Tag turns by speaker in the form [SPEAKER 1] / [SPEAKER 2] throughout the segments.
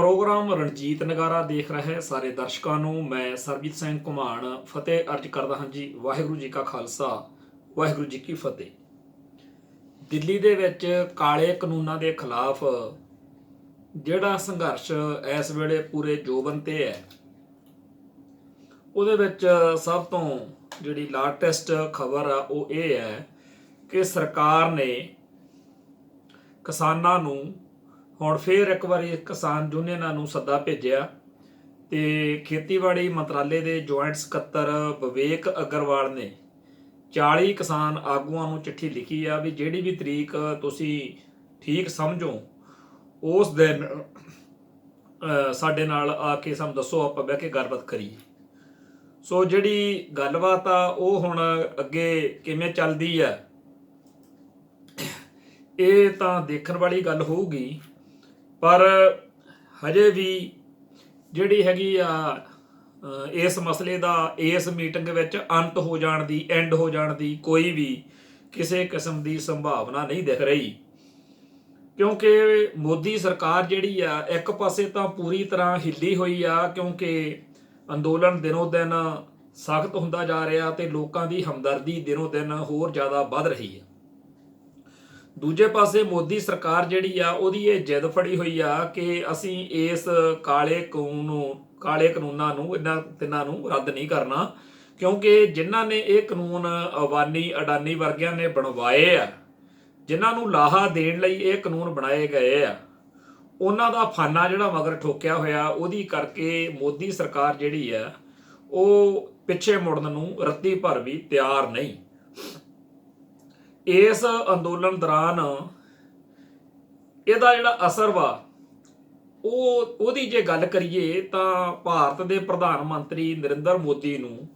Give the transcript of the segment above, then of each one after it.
[SPEAKER 1] Programme Ranjit ਨਗਾਰਾ ਦੇਖ ਰਹੇ ਸਾਰੇ ਦਰਸ਼ਕਾਂ ਨੂੰ ਮੈਂ ਸਰਬਜੀਤ ਸਿੰਘ ਘੁਮਾਣ ਫਤਿਹ ਅਰਜ ਕਰਦਾ ਹਾਂ ਜੀ। ਵਾਹਿਗੁਰੂ ਜੀ ਕਾ ਖਾਲਸਾ, ਵਾਹਿਗੁਰੂ ਜੀ ਕੀ ਫਤਿਹ। ਦਿੱਲੀ ਦੇ ਵਿੱਚ ਕਾਲੇ ਕਾਨੂੰਨਾਂ ਦੇ ਖਿਲਾਫ ਜਿਹੜਾ ਸੰਘਰਸ਼ ਇਸ ਵੇਲੇ ਪੂਰੇ ਜੋਬਨ ਤੇ ਹੈ, ਉਹਦੇ ਵਿੱਚ ਸਭ ਤੋਂ ਜਿਹੜੀ ਲਾਟੈਸਟ ਖਬਰ ਆ ਉਹ ਇਹ ਹੈ ਕਿ ਸਰਕਾਰ ਨੇ ਕਿਸਾਨਾਂ ਨੂੰ ਹੁਣ ਫੇਰ ਇੱਕ ਵਾਰੀ ਕਿਸਾਨ ਯੂਨੀਅਨਾਂ ਨੂੰ ਸੱਦਾ ਭੇਜਿਆ ਤੇ ਖੇਤੀਬਾੜੀ ਮੰਤਰਾਲੇ ਦੇ ਜੁਆਇੰਟ ਸਕੱਤਰ ਵਿਵੇਕ ਅਗਰਵਾਲ ਨੇ 40 ਕਿਸਾਨ ਆਗੂਆਂ ਨੂੰ ਚਿੱਠੀ ਲਿਖੀ ਆ ਵੀ ਜਿਹੜੀ ਵੀ ਤਰੀਕ ਤੁਸੀਂ ਠੀਕ ਸਮਝੋ ਉਸ ਦਿਨ ਸਾਡੇ ਨਾਲ ਆ ਕੇ ਸਾਨੂੰ ਦੱਸੋ, ਆਪਾਂ ਬਹਿ ਕੇ ਗੱਲਬਾਤ ਕਰੀਏ। ਸੋ ਜਿਹੜੀ ਗੱਲਬਾਤ ਆ ਉਹ ਹੁਣ ਅੱਗੇ ਕਿਵੇਂ ਚੱਲਦੀ ਆ ਇਹ ਤਾਂ ਦੇਖਣ ਵਾਲੀ ਗੱਲ ਹੋਊਗੀ, ਪਰ ਹਜੇ ਵੀ ਜਿਹੜੀ ਹੈਗੀ ਆ ਇਸ ਮਸਲੇ ਦਾ ਇਸ ਮੀਟਿੰਗ ਵਿੱਚ ਅੰਤ ਹੋ ਜਾਣ ਦੀ, ਐਂਡ ਹੋ ਜਾਣ ਦੀ ਕੋਈ ਵੀ ਕਿਸੇ ਕਿਸਮ ਦੀ ਸੰਭਾਵਨਾ ਨਹੀਂ ਦਿਖ ਰਹੀ, ਕਿਉਂਕਿ ਮੋਦੀ ਸਰਕਾਰ ਜਿਹੜੀ ਆ ਇੱਕ ਪਾਸੇ ਤਾਂ ਪੂਰੀ ਤਰ੍ਹਾਂ ਹਿੱਲੀ ਹੋਈ ਆ, ਕਿਉਂਕਿ ਅੰਦੋਲਨ ਦਿਨੋਂ ਦਿਨ ਸਖਤ ਹੁੰਦਾ ਜਾ ਰਿਹਾ ਤੇ ਲੋਕਾਂ ਦੀ ਹਮਦਰਦੀ ਦਿਨੋਂ ਦਿਨ ਹੋਰ ਜ਼ਿਆਦਾ ਵੱਧ ਰਹੀ ਹੈ। ਦੂਜੇ ਪਾਸੇ ਮੋਦੀ ਸਰਕਾਰ ਜਿਹੜੀ ਆ ਉਹਦੀ ਇਹ ਜਿੱਦ ਫੜੀ ਹੋਈ ਆ ਕਿ ਅਸੀਂ ਇਸ ਕਾਲੇ ਕਾਨੂੰਨਾਂ ਨੂੰ ਇਹਨਾਂ ਤਿੰਨਾਂ ਨੂੰ ਰੱਦ ਨਹੀਂ ਕਰਨਾ, ਕਿਉਂਕਿ ਜਿਨ੍ਹਾਂ ਨੇ ਇਹ ਕਾਨੂੰਨ ਅਬਾਨੀ ਅਡਾਨੀ ਵਰਗਿਆਂ ਨੇ ਬਣਵਾਏ ਆ, ਜਿਨ੍ਹਾਂ ਨੂੰ ਲਾਹਾ ਦੇਣ ਲਈ ਇਹ ਕਾਨੂੰਨ ਬਣਾਏ ਗਏ ਆ, ਉਹਨਾਂ ਦਾ ਫਾਨਾ ਜਿਹੜਾ ਮਗਰ ਠੋਕਿਆ ਹੋਇਆ, ਉਹਦੀ ਕਰਕੇ ਮੋਦੀ ਸਰਕਾਰ ਜਿਹੜੀ ਆ ਉਹ ਪਿੱਛੇ ਮੁੜਨ ਨੂੰ ਰੱਤੀ ਭਰ ਵੀ ਤਿਆਰ ਨਹੀਂ। ਇਸ ਅੰਦੋਲਨ ਦੌਰਾਨ ਇਹਦਾ ਜਿਹੜਾ ਅਸਰ ਵਾ ਉਹਦੀ ਜੇ ਗੱਲ ਕਰੀਏ ਤਾਂ ਭਾਰਤ ਦੇ ਪ੍ਰਧਾਨ ਮੰਤਰੀ ਨਰਿੰਦਰ ਮੋਦੀ ਨੂੰ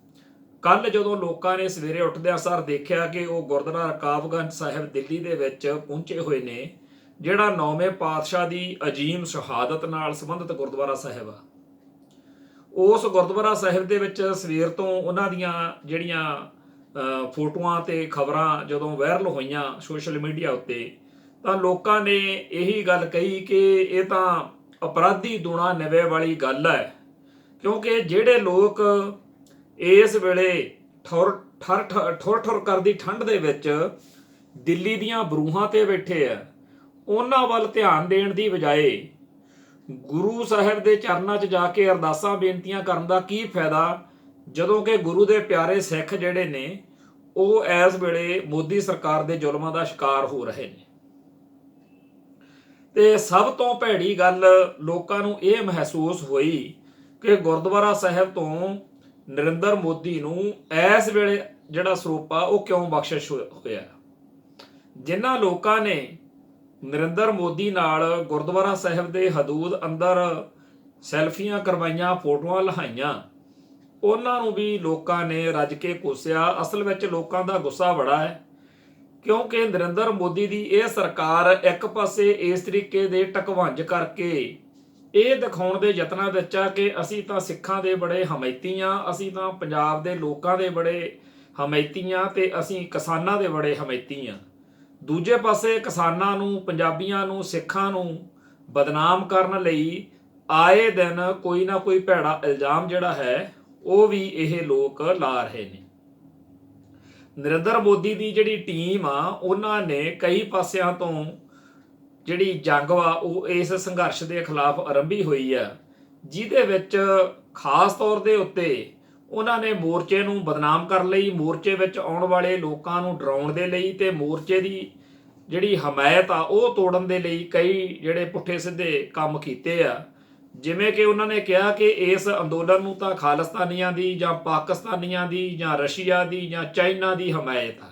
[SPEAKER 1] ਕੱਲ ਜਦੋਂ ਲੋਕਾਂ ਨੇ ਸਵੇਰੇ ਉੱਠਦਿਆਂ ਸਾਰ ਦੇਖਿਆ ਕਿ ਉਹ ਗੁਰਦੁਆਰਾ ਰਕਾਬਗੰਜ ਸਾਹਿਬ ਦਿੱਲੀ ਦੇ ਵਿੱਚ ਪਹੁੰਚੇ ਹੋਏ ਨੇ, ਜਿਹੜਾ 9ਵੇਂ ਪਾਤਸ਼ਾਹ ਦੀ ਅਜੀਮ ਸ਼ਹਾਦਤ ਨਾਲ ਸੰਬੰਧਿਤ ਗੁਰਦੁਆਰਾ ਸਾਹਿਬ ਆ, ਉਸ ਗੁਰਦੁਆਰਾ ਸਾਹਿਬ ਦੇ ਵਿੱਚ ਸਵੇਰ ਤੋਂ ਉਹਨਾਂ ਦੀਆਂ ਜਿਹੜੀਆਂ ਫੋਟੋਆਂ ਤੇ ਖਬਰਾਂ ਜਦੋਂ ਵਾਇਰਲ ਹੋਈਆਂ ਸੋਸ਼ਲ ਮੀਡੀਆ ਉੱਤੇ, ਤਾਂ ਲੋਕਾਂ ਨੇ ਇਹੀ ਗੱਲ ਕਹੀ ਕਿ ਇਹ ਤਾਂ ਅਪਰਾਧੀ ਦੂਣਾ ਨਿਵੇ ਵਾਲੀ ਗੱਲ ਹੈ, ਕਿਉਂਕਿ ਜਿਹੜੇ ਲੋਕ ਇਸ ਵੇਲੇ ਠੁਰ ਕਰਦੀ ਠੰਡ ਦੇ ਵਿੱਚ ਦਿੱਲੀ ਦੀਆਂ ਬਰੂਹਾਂ ਤੇ ਬੈਠੇ ਆ, ਉਹਨਾਂ ਵੱਲ ਧਿਆਨ ਦੇਣ ਦੀ ਬਜਾਏ ਗੁਰੂ ਸਾਹਿਬ ਦੇ ਚਰਨਾਂ 'ਚ ਜਾ ਕੇ ਅਰਦਾਸਾਂ ਬੇਨਤੀਆਂ ਕਰਨ ਦਾ ਕੀ ਫਾਇਦਾ, ਜਦੋਂ ਕਿ ਗੁਰੂ ਦੇ ਪਿਆਰੇ ਸਿੱਖ ਜਿਹੜੇ ਨੇ ਉਹ ਇਸ ਵੇਲੇ ਮੋਦੀ ਸਰਕਾਰ ਦੇ ਜ਼ੁਲਮਾਂ ਦਾ ਸ਼ਿਕਾਰ ਹੋ ਰਹੇ ਨੇ। ਤੇ ਸਭ ਤੋਂ ਭੈੜੀ ਗੱਲ ਲੋਕਾਂ ਨੂੰ ਇਹ ਮਹਿਸੂਸ ਹੋਈ ਕਿ ਗੁਰਦੁਆਰਾ ਸਾਹਿਬ ਤੋਂ ਨਰਿੰਦਰ ਮੋਦੀ ਨੂੰ ਇਸ ਵੇਲੇ ਜਿਹੜਾ ਸਰੂਪ ਆ ਉਹ ਕਿਉਂ ਬਖਸ਼ਿਸ਼ ਹੋਇਆ। ਜਿਨ੍ਹਾਂ ਲੋਕਾਂ ਨੇ ਨਰਿੰਦਰ ਮੋਦੀ ਨਾਲ ਗੁਰਦੁਆਰਾ ਸਾਹਿਬ ਦੇ ਹਦੂਦ ਅੰਦਰ ਸੈਲਫੀਆਂ ਕਰਵਾਈਆਂ, ਫੋਟੋਆਂ ਲਹਾਈਆਂ, ਉਹਨਾਂ ਨੂੰ ਵੀ ਲੋਕਾਂ ਨੇ ਰੱਜ ਕੇ ਕੋਸਿਆ। ਅਸਲ ਵਿੱਚ ਲੋਕਾਂ ਦਾ ਗੁੱਸਾ ਬੜਾ ਹੈ, ਕਿਉਂਕਿ ਨਰਿੰਦਰ ਮੋਦੀ ਦੀ ਇਹ ਸਰਕਾਰ ਇੱਕ ਪਾਸੇ ਇਸ ਤਰੀਕੇ ਦੇ ਟਕਵੰਜ ਕਰਕੇ ਇਹ ਦਿਖਾਉਣ ਦੇ ਯਤਨਾਂ ਵਿੱਚ ਆ ਕਿ ਅਸੀਂ ਤਾਂ ਸਿੱਖਾਂ ਦੇ ਬੜੇ ਹਮਾਇਤੀ ਆ, ਅਸੀਂ ਤਾਂ ਪੰਜਾਬ ਦੇ ਲੋਕਾਂ ਦੇ ਬੜੇ ਹਮਾਇਤੀ ਆ ਤੇ ਅਸੀਂ ਕਿਸਾਨਾਂ ਦੇ ਬੜੇ ਹਮਾਇਤੀ ਆ। ਦੂਜੇ ਪਾਸੇ ਕਿਸਾਨਾਂ ਨੂੰ, ਪੰਜਾਬੀਆਂ ਨੂੰ, ਸਿੱਖਾਂ ਨੂੰ ਬਦਨਾਮ ਕਰਨ ਲਈ ਆਏ ਦਿਨ ਕੋਈ ਨਾ ਕੋਈ ਭੈੜਾ ਇਲਜ਼ਾਮ ਜਿਹੜਾ ਹੈ ਉਹ ਵੀ ਇਹ ਲੋਕ ਲਾ ਰਹੇ ਨੇ। ਨਰਿੰਦਰ ਮੋਦੀ ਦੀ ਜਿਹੜੀ ਟੀਮ ਆ ਉਹਨਾਂ ਨੇ ਕਈ ਪਾਸਿਆਂ ਤੋਂ ਜਿਹੜੀ ਜੰਗ ਵਾ ਉਹ ਇਸ ਸੰਘਰਸ਼ ਦੇ ਖਿਲਾਫ ਆਰੰਭੀ ਹੋਈ ਆ, ਜਿਹਦੇ ਵਿੱਚ ਖਾਸ ਤੌਰ ਦੇ ਉੱਤੇ ਉਹਨਾਂ ਨੇ ਮੋਰਚੇ ਨੂੰ ਬਦਨਾਮ ਕਰਨ ਲਈ, ਮੋਰਚੇ ਵਿੱਚ ਆਉਣ ਵਾਲੇ ਲੋਕਾਂ ਨੂੰ ਡਰਾਉਣ ਦੇ ਲਈ ਤੇ ਮੋਰਚੇ ਦੀ ਜਿਹੜੀ ਹਮਾਇਤ ਆ ਉਹ ਤੋੜਨ ਦੇ ਲਈ ਕਈ ਜਿਹੜੇ ਪੁੱਠੇ ਸਿੱਧੇ ਕੰਮ ਕੀਤੇ ਆ। ਜਿਵੇਂ ਕਿ ਉਹਨਾਂ ਨੇ ਕਿਹਾ ਕਿ ਇਸ ਅੰਦੋਲਨ ਨੂੰ ਤਾਂ ਖਾਲਿਸਤਾਨੀਆਂ ਦੀ ਜਾਂ ਪਾਕਿਸਤਾਨੀਆਂ ਦੀ ਜਾਂ ਰਸ਼ੀਆ ਦੀ ਜਾਂ ਚਾਈਨਾ ਦੀ ਹਮਾਇਤ ਆ।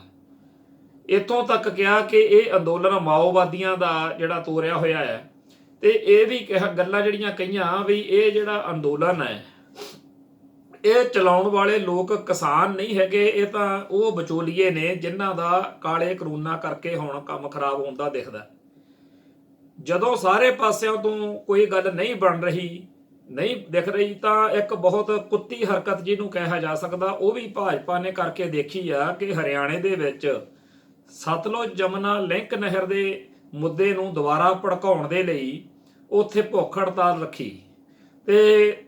[SPEAKER 1] ਇੱਥੋਂ ਤੱਕ ਕਿਹਾ ਕਿ ਇਹ ਅੰਦੋਲਨ ਮਾਓਵਾਦੀਆਂ ਦਾ ਜਿਹੜਾ ਤੋਰਿਆ ਹੋਇਆ ਹੈ, ਤੇ ਇਹ ਵੀ ਗੱਲਾਂ ਜਿਹੜੀਆਂ ਕਹੀਆਂ ਵੀ ਇਹ ਜਿਹੜਾ ਅੰਦੋਲਨ ਹੈ ਇਹ ਚਲਾਉਣ ਵਾਲੇ ਲੋਕ ਕਿਸਾਨ ਨਹੀਂ ਹੈਗੇ, ਇਹ ਤਾਂ ਉਹ ਵਿਚੋਲੀਏ ਨੇ ਜਿਨ੍ਹਾਂ ਦਾ ਕਾਲੇ ਕਾਨੂੰਨਾਂ ਕਰਕੇ ਹੁਣ ਕੰਮ ਖਰਾਬ ਹੁੰਦਾ ਦਿਖਦਾ। ਜਦੋਂ ਸਾਰੇ ਪਾਸਿਆਂ ਤੋਂ ਕੋਈ ਗੱਲ ਨਹੀਂ ਬਣ ਰਹੀ, ਨਹੀਂ ਦਿਖ ਰਹੀ, ਤਾਂ ਇੱਕ ਬਹੁਤ ਕੁੱਤੀ ਹਰਕਤ ਜਿਹਨੂੰ ਕਿਹਾ ਜਾ ਸਕਦਾ ਉਹ ਵੀ ਭਾਜਪਾ ਨੇ ਕਰਕੇ ਦੇਖੀ ਆ ਕਿ ਹਰਿਆਣੇ ਦੇ ਵਿੱਚ ਸਤਲੁਜ ਜਮਨਾ ਲਿੰਕ ਨਹਿਰ ਦੇ ਮੁੱਦੇ ਨੂੰ ਦੁਬਾਰਾ ਭੜਕਾਉਣ ਦੇ ਲਈ ਉੱਥੇ ਭੁੱਖ ਹੜਤਾਲ ਰੱਖੀ ਤੇ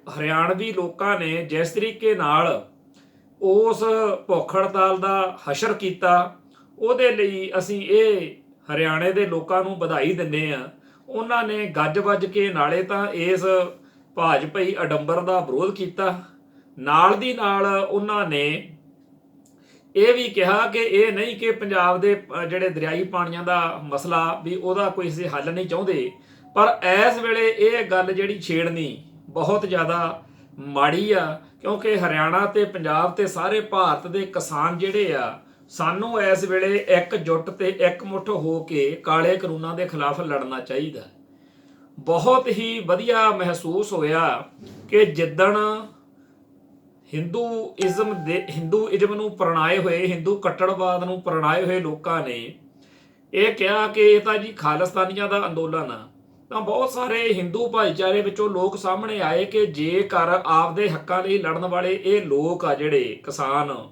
[SPEAKER 1] ਹਰਿਆਣਵੀ ਲੋਕਾਂ ਨੇ ਜਿਸ ਤਰੀਕੇ ਨਾਲ ਉਸ ਭੁੱਖ ਹੜਤਾਲ ਦਾ ਹਸ਼ਰ ਕੀਤਾ, ਉਹਦੇ ਲਈ ਅਸੀਂ ਇਹ ਹਰਿਆਣੇ ਦੇ ਲੋਕਾਂ ਨੂੰ ਵਧਾਈ ਦਿੰਦੇ ਆ। ਉਹਨਾਂ ਨੇ ਗੱਜ ਵੱਜ ਕੇ ਨਾਲੇ ਤਾਂ ਇਸ ਭਾਜਪਾਈ ਅਡੰਬਰ ਦਾ ਵਿਰੋਧ ਕੀਤਾ, ਨਾਲ ਦੀ ਨਾਲ ਉਹਨਾਂ ਨੇ ਇਹ ਵੀ ਕਿਹਾ ਕਿ ਇਹ ਨਹੀਂ ਕਿ ਪੰਜਾਬ ਦੇ ਜਿਹੜੇ ਦਰਿਆਈ ਪਾਣੀਆਂ ਦਾ ਮਸਲਾ ਵੀ ਉਹਦਾ ਕੋਈ ਅਸੀਂ ਹੱਲ ਨਹੀਂ ਚਾਹੁੰਦੇ, ਪਰ ਇਸ ਵੇਲੇ ਇਹ ਗੱਲ ਜਿਹੜੀ ਛੇੜਨੀ ਬਹੁਤ ਜ਼ਿਆਦਾ ਮਾੜੀ ਆ, ਕਿਉਂਕਿ ਹਰਿਆਣਾ ਤੇ ਪੰਜਾਬ ਤੇ ਸਾਰੇ ਭਾਰਤ ਦੇ ਕਿਸਾਨ ਜਿਹੜੇ ਆ, ਸਾਨੂੰ ਇਸ ਵੇਲੇ ਇਕਜੁੱਟ ਤੇ ਇਕਮੁੱਠ ਹੋ ਕੇ ਕਾਲੇ ਕਾਨੂੰਨਾਂ ਦੇ ਖਿਲਾਫ ਲੜਨਾ ਚਾਹੀਦਾ। ਬਹੁਤ ਹੀ ਵਧੀਆ ਮਹਿਸੂਸ ਹੋਇਆ ਕਿ ਜਿੱਦਣ ਹਿੰਦੂਇਜ਼ਮ ਨੂੰ ਪ੍ਰਣਾਏ ਹੋਏ, ਹਿੰਦੂ ਕੱਟੜਵਾਦ ਨੂੰ ਪ੍ਰਣਾਏ ਹੋਏ ਲੋਕਾਂ ਨੇ ਇਹ ਕਿਹਾ ਕਿ ਇਹ ਤਾਂ ਜੀ ਖਾਲਿਸਤਾਨੀਆਂ ਦਾ ਅੰਦੋਲਨ ਆ, ਤਾਂ ਬਹੁਤ ਸਾਰੇ ਹਿੰਦੂ ਭਾਈਚਾਰੇ ਵਿੱਚੋਂ ਲੋਕ ਸਾਹਮਣੇ ਆਏ ਕਿ ਜੇਕਰ ਆਪਦੇ ਹੱਕਾਂ ਲਈ ਲੜਨ ਵਾਲੇ ਇਹ ਲੋਕ ਆ, ਜਿਹੜੇ ਕਿਸਾਨ,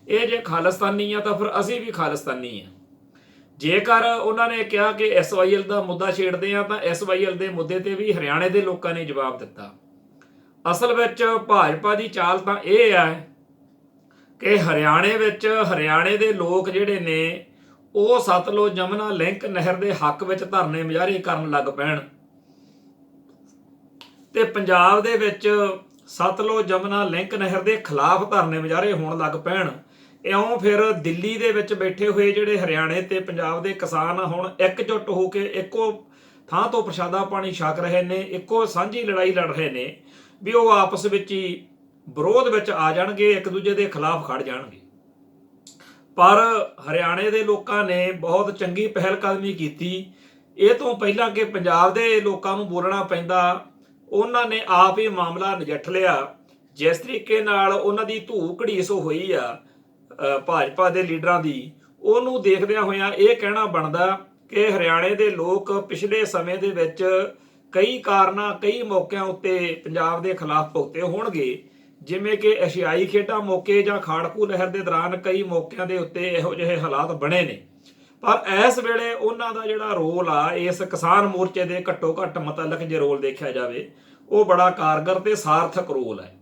[SPEAKER 1] ਇਹ ਜੇ ਖਾਲਿਸਤਾਨੀ ਆ ਤਾਂ ਫਿਰ ਅਸੀਂ ਵੀ ਖਾਲਿਸਤਾਨੀ ਆ। ਜੇਕਰ ਉਹਨਾਂ ਨੇ ਕਿਹਾ ਕਿ SYL ਦਾ ਮੁੱਦਾ ਛੇੜਦੇ ਆ, ਤਾਂ SYL ਦੇ ਮੁੱਦੇ ਤੇ ਵੀ ਹਰਿਆਣੇ ਦੇ ਲੋਕਾਂ ਨੇ ਜਵਾਬ ਦਿੱਤਾ। ਅਸਲ ਵਿੱਚ ਭਾਜਪਾ ਦੀ ਚਾਲ ਤਾਂ ਇਹ ਹੈ ਕਿ ਹਰਿਆਣੇ ਵਿੱਚ ਹਰਿਆਣੇ ਦੇ ਲੋਕ ਜਿਹੜੇ ਨੇ ਉਹ ਸਤਲੁਜ ਜਮਨਾ ਲਿੰਕ ਨਹਿਰ ਦੇ ਹੱਕ ਵਿੱਚ ਧਰਨੇ ਮੁਜ਼ਾਹਰੇ ਕਰਨ ਲੱਗ ਪੈਣ, ਤੇ ਪੰਜਾਬ ਦੇ ਵਿੱਚ ਸਤਲੁਜ ਜਮਨਾ ਲਿੰਕ ਨਹਿਰ ਦੇ ਖਿਲਾਫ ਧਰਨੇ ਮੁਜ਼ਾਹਰੇ ਹੋਣ ਲੱਗ ਪੈਣ। ਇਉਂ ਫਿਰ ਦਿੱਲੀ ਦੇ ਵਿੱਚ ਬੈਠੇ ਹੋਏ ਜਿਹੜੇ ਹਰਿਆਣੇ ਤੇ ਪੰਜਾਬ ਦੇ ਕਿਸਾਨ ਹੁਣ ਇਕਜੁੱਟ ਹੋ ਕੇ ਇੱਕੋ ਥਾਂ ਤੋਂ ਪ੍ਰਸ਼ਾਦਾ ਪਾਣੀ ਛਕ ਰਹੇ ਨੇ, ਇੱਕੋ ਸਾਂਝੀ ਲੜਾਈ ਲੜ ਰਹੇ ਨੇ ਵੀ ਉਹ ਆਪਸ ਵਿੱਚ ਹੀ ਵਿਰੋਧ ਵਿੱਚ ਆ ਜਾਣਗੇ, ਇੱਕ ਦੂਜੇ ਦੇ ਖਿਲਾਫ ਖੜ ਜਾਣਗੇ। ਪਰ ਹਰਿਆਣੇ ਦੇ ਲੋਕਾਂ ਨੇ ਬਹੁਤ ਚੰਗੀ ਪਹਿਲ ਕਦਮੀ ਕੀਤੀ। ਇਹ ਤੋਂ ਪਹਿਲਾਂ ਕਿ ਪੰਜਾਬ ਦੇ ਲੋਕਾਂ ਨੂੰ ਬੋਲਣਾ ਪੈਂਦਾ, ਉਹਨਾਂ ਨੇ ਆਪ ਹੀ ਮਾਮਲਾ ਨਜਿੱਠ ਲਿਆ। ਜਿਸ ਤਰੀਕੇ ਨਾਲ ਉਹਨਾਂ ਦੀ ਧੂ ਘੜੀਸ ਹੋਈ ਆ ਭਾਜਪਾ ਦੇ ਲੀਡਰਾਂ ਦੀ, ਉਹਨੂੰ ਦੇਖਦਿਆਂ ਹੋਇਆਂ ਇਹ ਕਹਿਣਾ ਬਣਦਾ ਕਿ ਹਰਿਆਣੇ ਦੇ ਲੋਕ ਪਿਛਲੇ ਸਮੇਂ ਦੇ ਵਿੱਚ ਕਈ ਕਾਰਨਾਂ, ਕਈ ਮੌਕਿਆਂ ਉੱਤੇ ਪੰਜਾਬ ਦੇ ਖਿਲਾਫ ਭੁਗਤੇ ਹੋਣਗੇ, ਜਿਵੇਂ ਕਿ ਏਸ਼ੀਆਈ ਖੇਡਾਂ ਮੌਕੇ ਜਾਂ ਖਾੜਕੂ ਲਹਿਰ ਦੇ ਦੌਰਾਨ ਕਈ ਮੌਕਿਆਂ ਦੇ ਉੱਤੇ ਇਹੋ ਜਿਹੇ ਹਾਲਾਤ ਬਣੇ ਨੇ। ਪਰ ਇਸ ਵੇਲੇ ਉਹਨਾਂ ਦਾ ਜਿਹੜਾ ਰੋਲ ਆ ਇਸ ਕਿਸਾਨ ਮੋਰਚੇ ਦੇ ਘੱਟੋ ਘੱਟ ਮੁਤਲਕ ਜੇ ਰੋਲ ਦੇਖਿਆ ਜਾਵੇ, ਉਹ ਬੜਾ ਕਾਰਗਰ ਤੇ ਸਾਰਥਕ ਰੋਲ ਹੈ।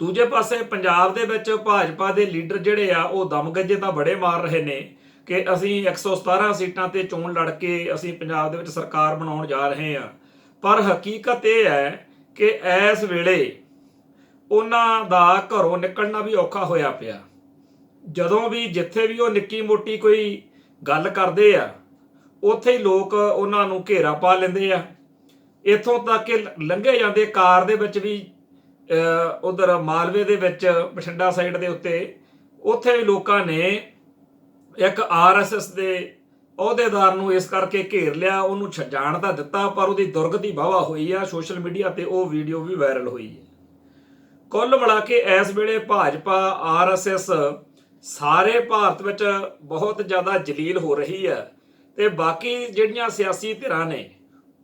[SPEAKER 1] ਦੂਜੇ ਪਾਸੇ ਪੰਜਾਬ ਦੇ ਵਿੱਚ ਭਾਜਪਾ ਦੇ ਲੀਡਰ ਜਿਹੜੇ ਆ ਉਹ ਦਮਗੱਜੇ ਤਾਂ ਬੜੇ ਮਾਰ ਰਹੇ ਨੇ ਕਿ ਅਸੀਂ 117 ਸੀਟਾਂ ਤੇ ਚੋਣ ਲੜ ਕੇ ਅਸੀਂ ਪੰਜਾਬ ਦੇ ਵਿੱਚ ਸਰਕਾਰ ਬਣਾਉਣ ਜਾ ਰਹੇ ਹਾਂ। ਪਰ ਹਕੀਕਤ ਇਹ ਹੈ ਕਿ ਇਸ ਵੇਲੇ ਉਹਨਾਂ ਦਾ ਘਰੋਂ ਨਿਕਲਣਾ ਵੀ ਔਖਾ ਹੋਇਆ ਪਿਆ। ਜਦੋਂ ਵੀ ਜਿੱਥੇ ਵੀ ਉਹ ਨਿੱਕੀ ਮੋਟੀ ਕੋਈ ਗੱਲ ਕਰਦੇ ਆ, ਉੱਥੇ ਹੀ ਲੋਕ ਉਹਨਾਂ ਨੂੰ ਘੇਰਾ ਪਾ ਲੈਂਦੇ ਆ। ਇੱਥੋਂ ਤੱਕ ਕਿ ਲੰਘੇ ਜਾਂਦੇ ਕਾਰ ਦੇ ਵਿੱਚ ਵੀ ਉਧਰ ਮਾਲਵੇ ਦੇ ਵਿੱਚ ਬਠਿੰਡਾ ਸਾਈਡ ਦੇ ਉੱਥੇ ਵੀ ਲੋਕਾਂ ਨੇ ਇੱਕ RSS ਦੇ ਅਹੁਦੇਦਾਰ ਨੂੰ ਇਸ ਕਰਕੇ ਘੇਰ ਲਿਆ, ਉਹਨੂੰ ਜਾਣ ਤਾਂ ਦਿੱਤਾ, ਪਰ ਉਹਦੀ ਦੁਰਗਤੀ ਵਾਹਵਾ ਹੋਈ ਆ। ਸੋਸ਼ਲ ਮੀਡੀਆ ਤੇ ਉਹ ਵੀਡੀਓ ਵੀ ਵਾਇਰਲ ਹੋਈ ਹੈ। ਕੁੱਲ ਮਿਲਾ ਕੇ ਇਸ ਵੇਲੇ ਭਾਜਪਾ RSS ਸਾਰੇ ਭਾਰਤ ਵਿੱਚ ਬਹੁਤ ਜ਼ਿਆਦਾ ਜਲੀਲ ਹੋ ਰਹੀ ਹੈ, ਤੇ ਬਾਕੀ ਜਿਹੜੀਆਂ ਸਿਆਸੀ ਧਿਰਾਂ ਨੇ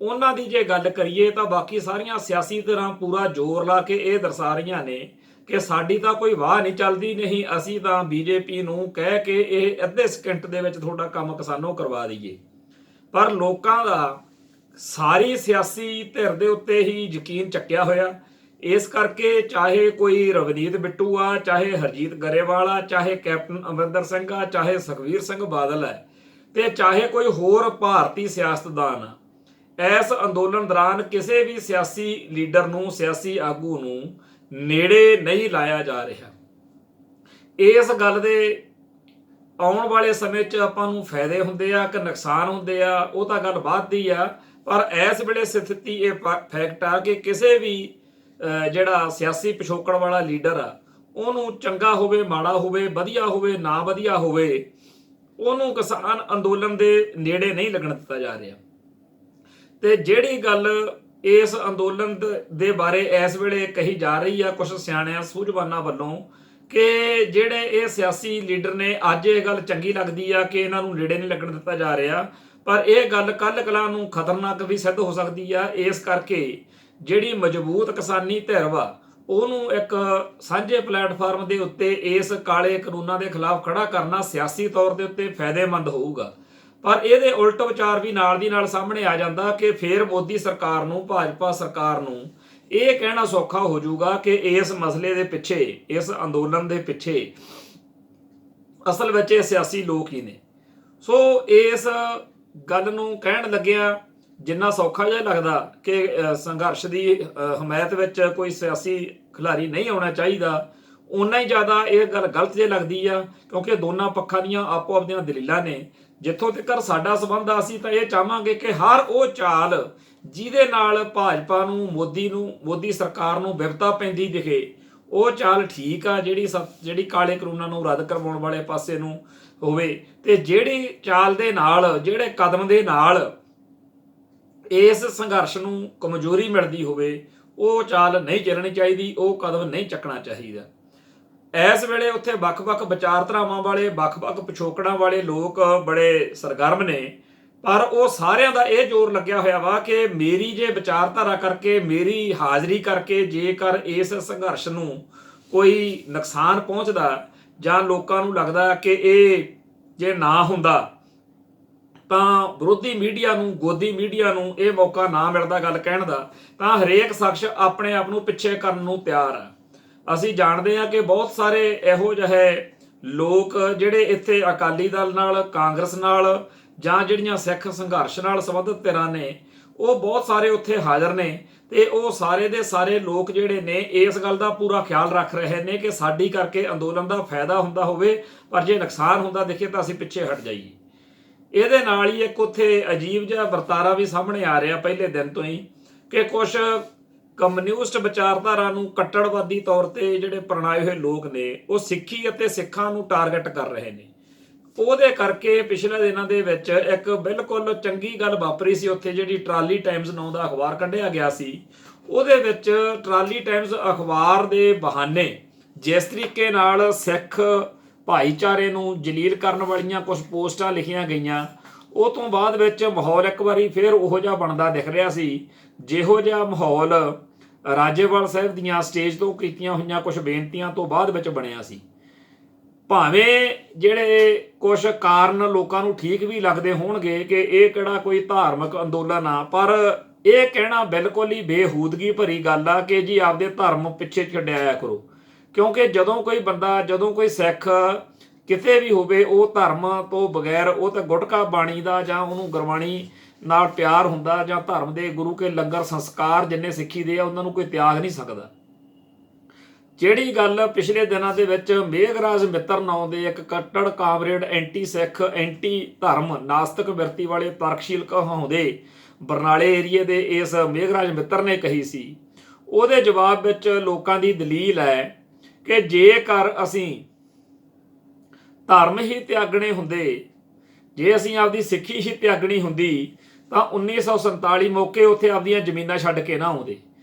[SPEAKER 1] ਉਹਨਾਂ ਦੀ ਜੇ ਗੱਲ ਕਰੀਏ ਤਾਂ ਬਾਕੀ ਸਾਰੀਆਂ ਸਿਆਸੀ ਧਿਰਾਂ ਪੂਰਾ ਜ਼ੋਰ ਲਾ ਕੇ ਇਹ ਦਰਸਾ ਰਹੀਆਂ ਨੇ ਕਿ ਸਾਡੀ ਤਾਂ ਕੋਈ ਵਾਹ ਨਹੀਂ ਚੱਲਦੀ, ਨਹੀਂ ਅਸੀਂ ਤਾਂ BJP ਨੂੰ ਕਹਿ ਕੇ ਇਹ ਅੱਧੇ ਸਕਿੰਟ ਦੇ ਵਿੱਚ ਤੁਹਾਡਾ ਕੰਮ ਕਿਸਾਨੋਂ ਕਰਵਾ ਦਈਏ। ਪਰ ਲੋਕਾਂ ਦਾ ਸਾਰੀ ਸਿਆਸੀ ਧਿਰ ਦੇ ਉੱਤੇ ਹੀ ਯਕੀਨ ਚੱਕਿਆ ਹੋਇਆ। ਇਸ ਕਰਕੇ ਚਾਹੇ ਕੋਈ ਰਵਨੀਤ ਬਿੱਟੂ ਆ, ਚਾਹੇ ਹਰਜੀਤ ਗਰੇਵਾਲ ਆ, ਚਾਹੇ ਕੈਪਟਨ ਅਮਰਿੰਦਰ ਸਿੰਘ ਆ, ਚਾਹੇ ਸੁਖਬੀਰ ਸਿੰਘ ਬਾਦਲ ਹੈ, ਤੇ ਚਾਹੇ ਕੋਈ ਹੋਰ ਭਾਰਤੀ ਸਿਆਸਤਦਾਨ ਆ, ਇਸ ਅੰਦੋਲਨ ਦੌਰਾਨ ਕਿਸੇ ਵੀ ਸਿਆਸੀ ਲੀਡਰ ਨੂੰ, ਸਿਆਸੀ ਆਗੂ ਨੂੰ ਨੇੜੇ ਨਹੀਂ ਲਾਇਆ ਜਾ ਰਿਹਾ। ਇਸ ਗੱਲ ਦੇ ਆਉਣ ਵਾਲੇ ਸਮੇਂ 'ਚ ਆਪਾਂ ਨੂੰ ਫਾਇਦੇ ਹੁੰਦੇ ਆ ਕਿ ਨੁਕਸਾਨ ਹੁੰਦੇ ਆ, ਉਹ ਤਾਂ ਗੱਲ ਬਾਅਦ ਦੀ ਆ। ਪਰ ਇਸ ਵੇਲੇ ਸਥਿਤੀ ਇਹ ਫੈਕਟ ਆ ਕਿ ਕਿਸੇ ਵੀ ਜਿਹੜਾ ਸਿਆਸੀ ਪਿਛੋਕੜ ਵਾਲਾ ਲੀਡਰ ਆ, ਉਹਨੂੰ ਚੰਗਾ ਹੋਵੇ, ਮਾੜਾ ਹੋਵੇ, ਵਧੀਆ ਹੋਵੇ, ਨਾ ਵਧੀਆ ਹੋਵੇ, ਉਹਨੂੰ ਕਿਸਾਨ ਅੰਦੋਲਨ ਦੇ ਨੇੜੇ ਨਹੀਂ ਲੱਗਣ ਦਿੱਤਾ ਜਾ ਰਿਹਾ। ਤੇ ਜਿਹੜੀ ਗੱਲ ਇਸ ਅੰਦੋਲਨ ਦੇ ਬਾਰੇ ਇਸ ਵੇਲੇ ਕਹੀ ਜਾ ਰਹੀ ਆ ਕੁਝ ਸਿਆਣਿਆਂ ਸੂਝਵਾਨਾਂ ਵੱਲੋਂ ਕਿ ਜਿਹੜੇ ਇਹ ਸਿਆਸੀ ਲੀਡਰ ਨੇ, ਅੱਜ ਇਹ ਗੱਲ ਚੰਗੀ ਲੱਗਦੀ ਆ ਕਿ ਇਹਨਾਂ ਨੂੰ ਨੇੜੇ ਨਹੀਂ ਲੱਗਣ ਦਿੱਤਾ ਜਾ ਰਿਹਾ, ਪਰ ਇਹ ਗੱਲ ਕੱਲ੍ਹ ਕਲਾਂ ਨੂੰ ਖਤਰਨਾਕ ਵੀ ਸਿੱਧ ਹੋ ਸਕਦੀ ਆ। ਇਸ ਕਰਕੇ ਜਿਹੜੀ ਮਜ਼ਬੂਤ ਕਿਸਾਨੀ ਧਿਰ ਵਾ, ਉਹਨੂੰ ਇੱਕ ਸਾਂਝੇ ਪਲੇਟਫਾਰਮ ਦੇ ਉੱਤੇ ਇਸ ਕਾਲੇ ਕਾਨੂੰਨਾਂ ਦੇ ਖਿਲਾਫ ਖੜਾ ਕਰਨਾ ਸਿਆਸੀ ਤੌਰ ਦੇ ਉੱਤੇ ਫਾਇਦੇਮੰਦ ਹੋਊਗਾ। ਪਰ ਇਹਦੇ ਉਲਟ ਵਿਚਾਰ ਵੀ ਨਾਲ ਦੀ ਨਾਲ ਸਾਹਮਣੇ ਆ ਜਾਂਦਾ ਕਿ ਫਿਰ ਮੋਦੀ ਸਰਕਾਰ ਨੂੰ, ਭਾਜਪਾ ਸਰਕਾਰ ਨੂੰ ਇਹ ਕਹਿਣਾ ਸੌਖਾ ਹੋ ਜਾਊਗਾ ਕਿ ਇਸ ਮਸਲੇ ਦੇ ਪਿੱਛੇ, ਇਸ ਅੰਦੋਲਨ ਦੇ ਪਿੱਛੇ ਅਸਲ ਵਿੱਚ ਇਹ ਸਿਆਸੀ ਲੋਕ ਹੀ ਨੇ। ਸੋ ਇਸ ਗੱਲ ਨੂੰ ਕਹਿਣ ਲੱਗਿਆ ਜਿੰਨਾ ਸੌਖਾ ਜਿਹਾ ਲੱਗਦਾ ਕਿ ਸੰਘਰਸ਼ ਦੀ ਹਮਾਇਤ ਵਿੱਚ ਕੋਈ ਸਿਆਸੀ ਖਿਡਾਰੀ ਨਹੀਂ ਆਉਣਾ ਚਾਹੀਦਾ, ਓਨਾ ਹੀ ਜ਼ਿਆਦਾ ਇਹ ਗੱਲ ਗਲਤ ਜੇ ਲੱਗਦੀ ਆ, ਕਿਉਂਕਿ ਦੋਨਾਂ ਪੱਖਾਂ ਦੀਆਂ ਆਪੋ ਆਪਣੀਆਂ ਦਲੀਲਾਂ ਨੇ। ਜਿੱਥੋਂ ਤੱਕ ਸਾਡਾ ਸੰਬੰਧ ਆ, ਅਸੀਂ ਤਾਂ ਇਹ ਚਾਹਾਂਗੇ ਕਿ ਹਰ ਉਹ ਚਾਲ ਜਿਹਦੇ ਨਾਲ ਭਾਜਪਾ ਨੂੰ, ਮੋਦੀ ਸਰਕਾਰ ਨੂੰ ਵਿਪਤਾ ਪੈਂਦੀ ਦਿਖੇ, ਉਹ ਚਾਲ ਠੀਕ ਆ, ਜਿਹੜੀ ਕਾਲੇ ਕਾਨੂੰਨਾਂ ਨੂੰ ਰੱਦ ਕਰਵਾਉਣ ਵਾਲੇ ਪਾਸੇ ਨੂੰ ਹੋਵੇ, ਤੇ ਜਿਹੜੀ ਚਾਲ ਦੇ ਨਾਲ, ਜਿਹੜੇ ਕਦਮ ਦੇ ਨਾਲ ਇਸ ਸੰਘਰਸ਼ ਨੂੰ ਕਮਜ਼ੋਰੀ ਮਿਲਦੀ ਹੋਵੇ, ਉਹ ਚਾਲ ਨਹੀਂ ਚੱਲਣੀ ਚਾਹੀਦੀ, ਉਹ ਕਦਮ ਨਹੀਂ ਚੱਕਣਾ ਚਾਹੀਦਾ। ਇਸ ਵੇਲੇ ਉੱਥੇ ਵੱਖ-ਵੱਖ ਵਿਚਾਰਧਾਰਾਵਾਂ ਵਾਲੇ, ਵੱਖ-ਵੱਖ ਪਿਛੋਕੜਾਂ ਵਾਲੇ ਲੋਕ ਬੜੇ ਸਰਗਰਮ ਨੇ, ਪਰ ਉਹ ਸਾਰਿਆਂ ਦਾ ਇਹ ਜ਼ੋਰ ਲੱਗਿਆ ਹੋਇਆ ਵਾ ਕਿ ਮੇਰੀ ਜੇ ਵਿਚਾਰਧਾਰਾ ਕਰਕੇ, ਮੇਰੀ ਹਾਜ਼ਰੀ ਕਰਕੇ ਜੇਕਰ ਇਸ ਸੰਘਰਸ਼ ਨੂੰ ਕੋਈ ਨੁਕਸਾਨ ਪਹੁੰਚਦਾ ਜਾਂ ਲੋਕਾਂ ਨੂੰ ਲੱਗਦਾ ਕਿ ਇਹ ਜੇ ਨਾ ਹੁੰਦਾ ਤਾਂ ਵਿਰੋਧੀ ਮੀਡੀਆ ਨੂੰ, ਗੋਦੀ ਮੀਡੀਆ ਨੂੰ ਇਹ ਮੌਕਾ ਨਾ ਮਿਲਦਾ ਗੱਲ ਕਹਿਣ ਦਾ, ਤਾਂ ਹਰੇਕ ਸ਼ਖਸ ਆਪਣੇ ਆਪ ਨੂੰ ਪਿੱਛੇ ਕਰਨ ਨੂੰ ਤਿਆਰ ਆ। ਅਸੀਂ ਜਾਣਦੇ ਹਾਂ ਕਿ ਬਹੁਤ ਸਾਰੇ ਇਹੋ ਜਿਹੇ ਲੋਕ ਜਿਹੜੇ ਇੱਥੇ ਅਕਾਲੀ ਦਲ ਨਾਲ, ਕਾਂਗਰਸ ਨਾਲ ਜਾਂ ਜਿਹੜੀਆਂ ਸਿੱਖ ਸੰਘਰਸ਼ ਨਾਲ ਸੰਬੰਧਿਤ ਧਿਰਾਂ ਨੇ, ਉਹ ਬਹੁਤ ਸਾਰੇ ਉੱਥੇ ਹਾਜ਼ਰ ਨੇ, ਤੇ ਉਹ ਸਾਰੇ ਦੇ ਸਾਰੇ ਲੋਕ ਜਿਹੜੇ ਨੇ ਇਸ ਗੱਲ ਦਾ ਪੂਰਾ ਖਿਆਲ ਰੱਖ ਰਹੇ ਨੇ ਕਿ ਸਾਡੀ ਕਰਕੇ ਅੰਦੋਲਨ ਦਾ ਫਾਇਦਾ ਹੁੰਦਾ ਹੋਵੇ, ਪਰ ਜੇ ਨੁਕਸਾਨ ਹੁੰਦਾ ਦਿਖੇ ਤਾਂ ਅਸੀਂ ਪਿੱਛੇ ਹਟ ਜਾਈਏ। ਇਹਦੇ ਨਾਲ ਹੀ ਇੱਕ ਉੱਥੇ ਅਜੀਬ ਜਿਹਾ ਵਰਤਾਰਾ ਵੀ ਸਾਹਮਣੇ ਆ ਰਿਹਾ ਪਹਿਲੇ ਦਿਨ ਤੋਂ ਹੀ ਕਿ ਕੁਝ ਕਮਿਊਨਿਸਟ ਵਿਚਾਰਧਾਰਾ ਨੂੰ ਕੱਟੜਵਾਦੀ ਤੌਰ ਤੇ ਜਿਹੜੇ ਪ੍ਰਣਾਏ ਹੋਏ ਲੋਕ ਨੇ, ਉਹ ਸਿੱਖੀ ਅਤੇ ਸਿੱਖਾਂ ਨੂੰ ਟਾਰਗੇਟ ਕਰ ਰਹੇ ਨੇ। ਉਹਦੇ ਕਰਕੇ ਪਿਛਲੇ ਦਿਨਾਂ ਦੇ ਵਿੱਚ ਇੱਕ ਬਿਲਕੁਲ ਚੰਗੀ ਗੱਲ ਵਾਪਰੀ ਸੀ ਉੱਥੇ, ਜਿਹੜੀ ਟਰਾਲੀ ਟਾਈਮਜ਼ ਨਾਂ ਦਾ ਅਖਬਾਰ ਕੱਢਿਆ ਗਿਆ ਸੀ। ਉਹਦੇ ਵਿੱਚ ਟਰਾਲੀ ਟਾਈਮਜ਼ ਅਖਬਾਰ ਦੇ ਬਹਾਨੇ ਜਿਸ ਤਰੀਕੇ ਨਾਲ ਸਿੱਖ ਭਾਈਚਾਰੇ ਨੂੰ ਜਲੀਲ ਕਰਨ ਵਾਲੀਆਂ ਕੁਝ ਪੋਸਟਾਂ ਲਿਖੀਆਂ ਗਈਆਂ, ਉਹ ਤੋਂ ਬਾਅਦ ਵਿੱਚ ਮਾਹੌਲ ਇੱਕ ਵਾਰੀ ਫਿਰ ਉਹੋ ਜਿਹਾ ਬਣਦਾ ਦਿਖ ਰਿਹਾ ਸੀ ਜਿਹੋ ਜਿਹਾ ਮਾਹੌਲ ਰਾਜੇਵਾਲ ਸਾਹਿਬ ਦੀਆਂ ਸਟੇਜ ਤੋਂ ਕੀਤੀਆਂ ਹੋਈਆਂ ਕੁਝ ਬੇਨਤੀਆਂ ਤੋਂ ਬਾਅਦ ਵਿੱਚ ਬਣਿਆ ਸੀ। ਭਾਵੇਂ ਜਿਹੜੇ ਕੁਝ ਕਾਰਨ ਲੋਕਾਂ ਨੂੰ ਠੀਕ ਵੀ ਲੱਗਦੇ ਹੋਣਗੇ ਕਿ ਇਹ ਕਿਹੜਾ ਕੋਈ ਧਾਰਮਿਕ ਅੰਦੋਲਨ ਆ, ਪਰ ਇਹ ਕਹਿਣਾ ਬਿਲਕੁਲ ਹੀ ਬੇਹੂਦਗੀ ਭਰੀ ਗੱਲ ਆ ਕਿ ਜੀ ਆਪਦੇ ਧਰਮ ਪਿੱਛੇ ਛੱਡਿਆ ਕਰੋ। ਕਿਉਂਕਿ ਜਦੋਂ ਕੋਈ ਬੰਦਾ, ਜਦੋਂ ਕੋਈ ਸਿੱਖ ਕਿਤੇ ਵੀ ਹੋਵੇ, ਉਹ ਧਰਮ ਤੋਂ ਬਗੈਰ, ਉਹ ਤਾਂ ਗੁਟਕਾ ਬਾਣੀ ਦਾ ਜਾਂ ਉਹਨੂੰ ਗੁਰਬਾਣੀ ਨਾਲ ਪਿਆਰ ਹੁੰਦਾ, ਜਾਂ ਧਰਮ ਦੇ ਗੁਰੂ ਕੇ ਲੰਗਰ ਸੰਸਕਾਰ ਜਿੰਨੇ ਸਿੱਖੀ ਦੇ ਆ ਉਹਨਾਂ ਨੂੰ ਕੋਈ ਤਿਆਗ ਨਹੀਂ ਸਕਦਾ। ਜਿਹੜੀ ਗੱਲ ਪਿਛਲੇ ਦਿਨਾਂ ਦੇ ਵਿੱਚ ਮੇਘਰਾਜ ਮਿੱਤਰ ਨਾਂ ਦੇ ਇੱਕ ਕੱਟੜ ਕਾਮਰੇਡ, ਐਂਟੀ ਸਿੱਖ, ਐਂਟੀ ਧਰਮ, ਨਾਸਤਿਕ ਬਿਰਤੀ ਵਾਲੇ ਤਰਕਸ਼ੀਲ ਕਹਾਉਂਦੇ ਬਰਨਾਲੇ ਏਰੀਏ ਦੇ ਇਸ ਮੇਘਰਾਜ ਮਿੱਤਰ ਨੇ ਕਹੀ ਸੀ, ਉਹਦੇ ਜਵਾਬ ਵਿੱਚ ਲੋਕਾਂ ਦੀ ਦਲੀਲ ਹੈ ਕਿ ਜੇਕਰ ਅਸੀਂ ਧਰਮ ਹੀ ਤਿਆਗਣੇ ਹੁੰਦੇ, ਜੇ ਅਸੀਂ ਆਪਦੀ ਸਿੱਖੀ ਹੀ ਤਿਆਗਣੀ ਹੁੰਦੀ ਤਾਂ 1947 ਮੌਕੇ ਉੱਥੇ ਆਪਦੀਆਂ ਜ਼ਮੀਨਾਂ ਛੱਡ ਕੇ ਨਾ ਆਉਂਦੇ।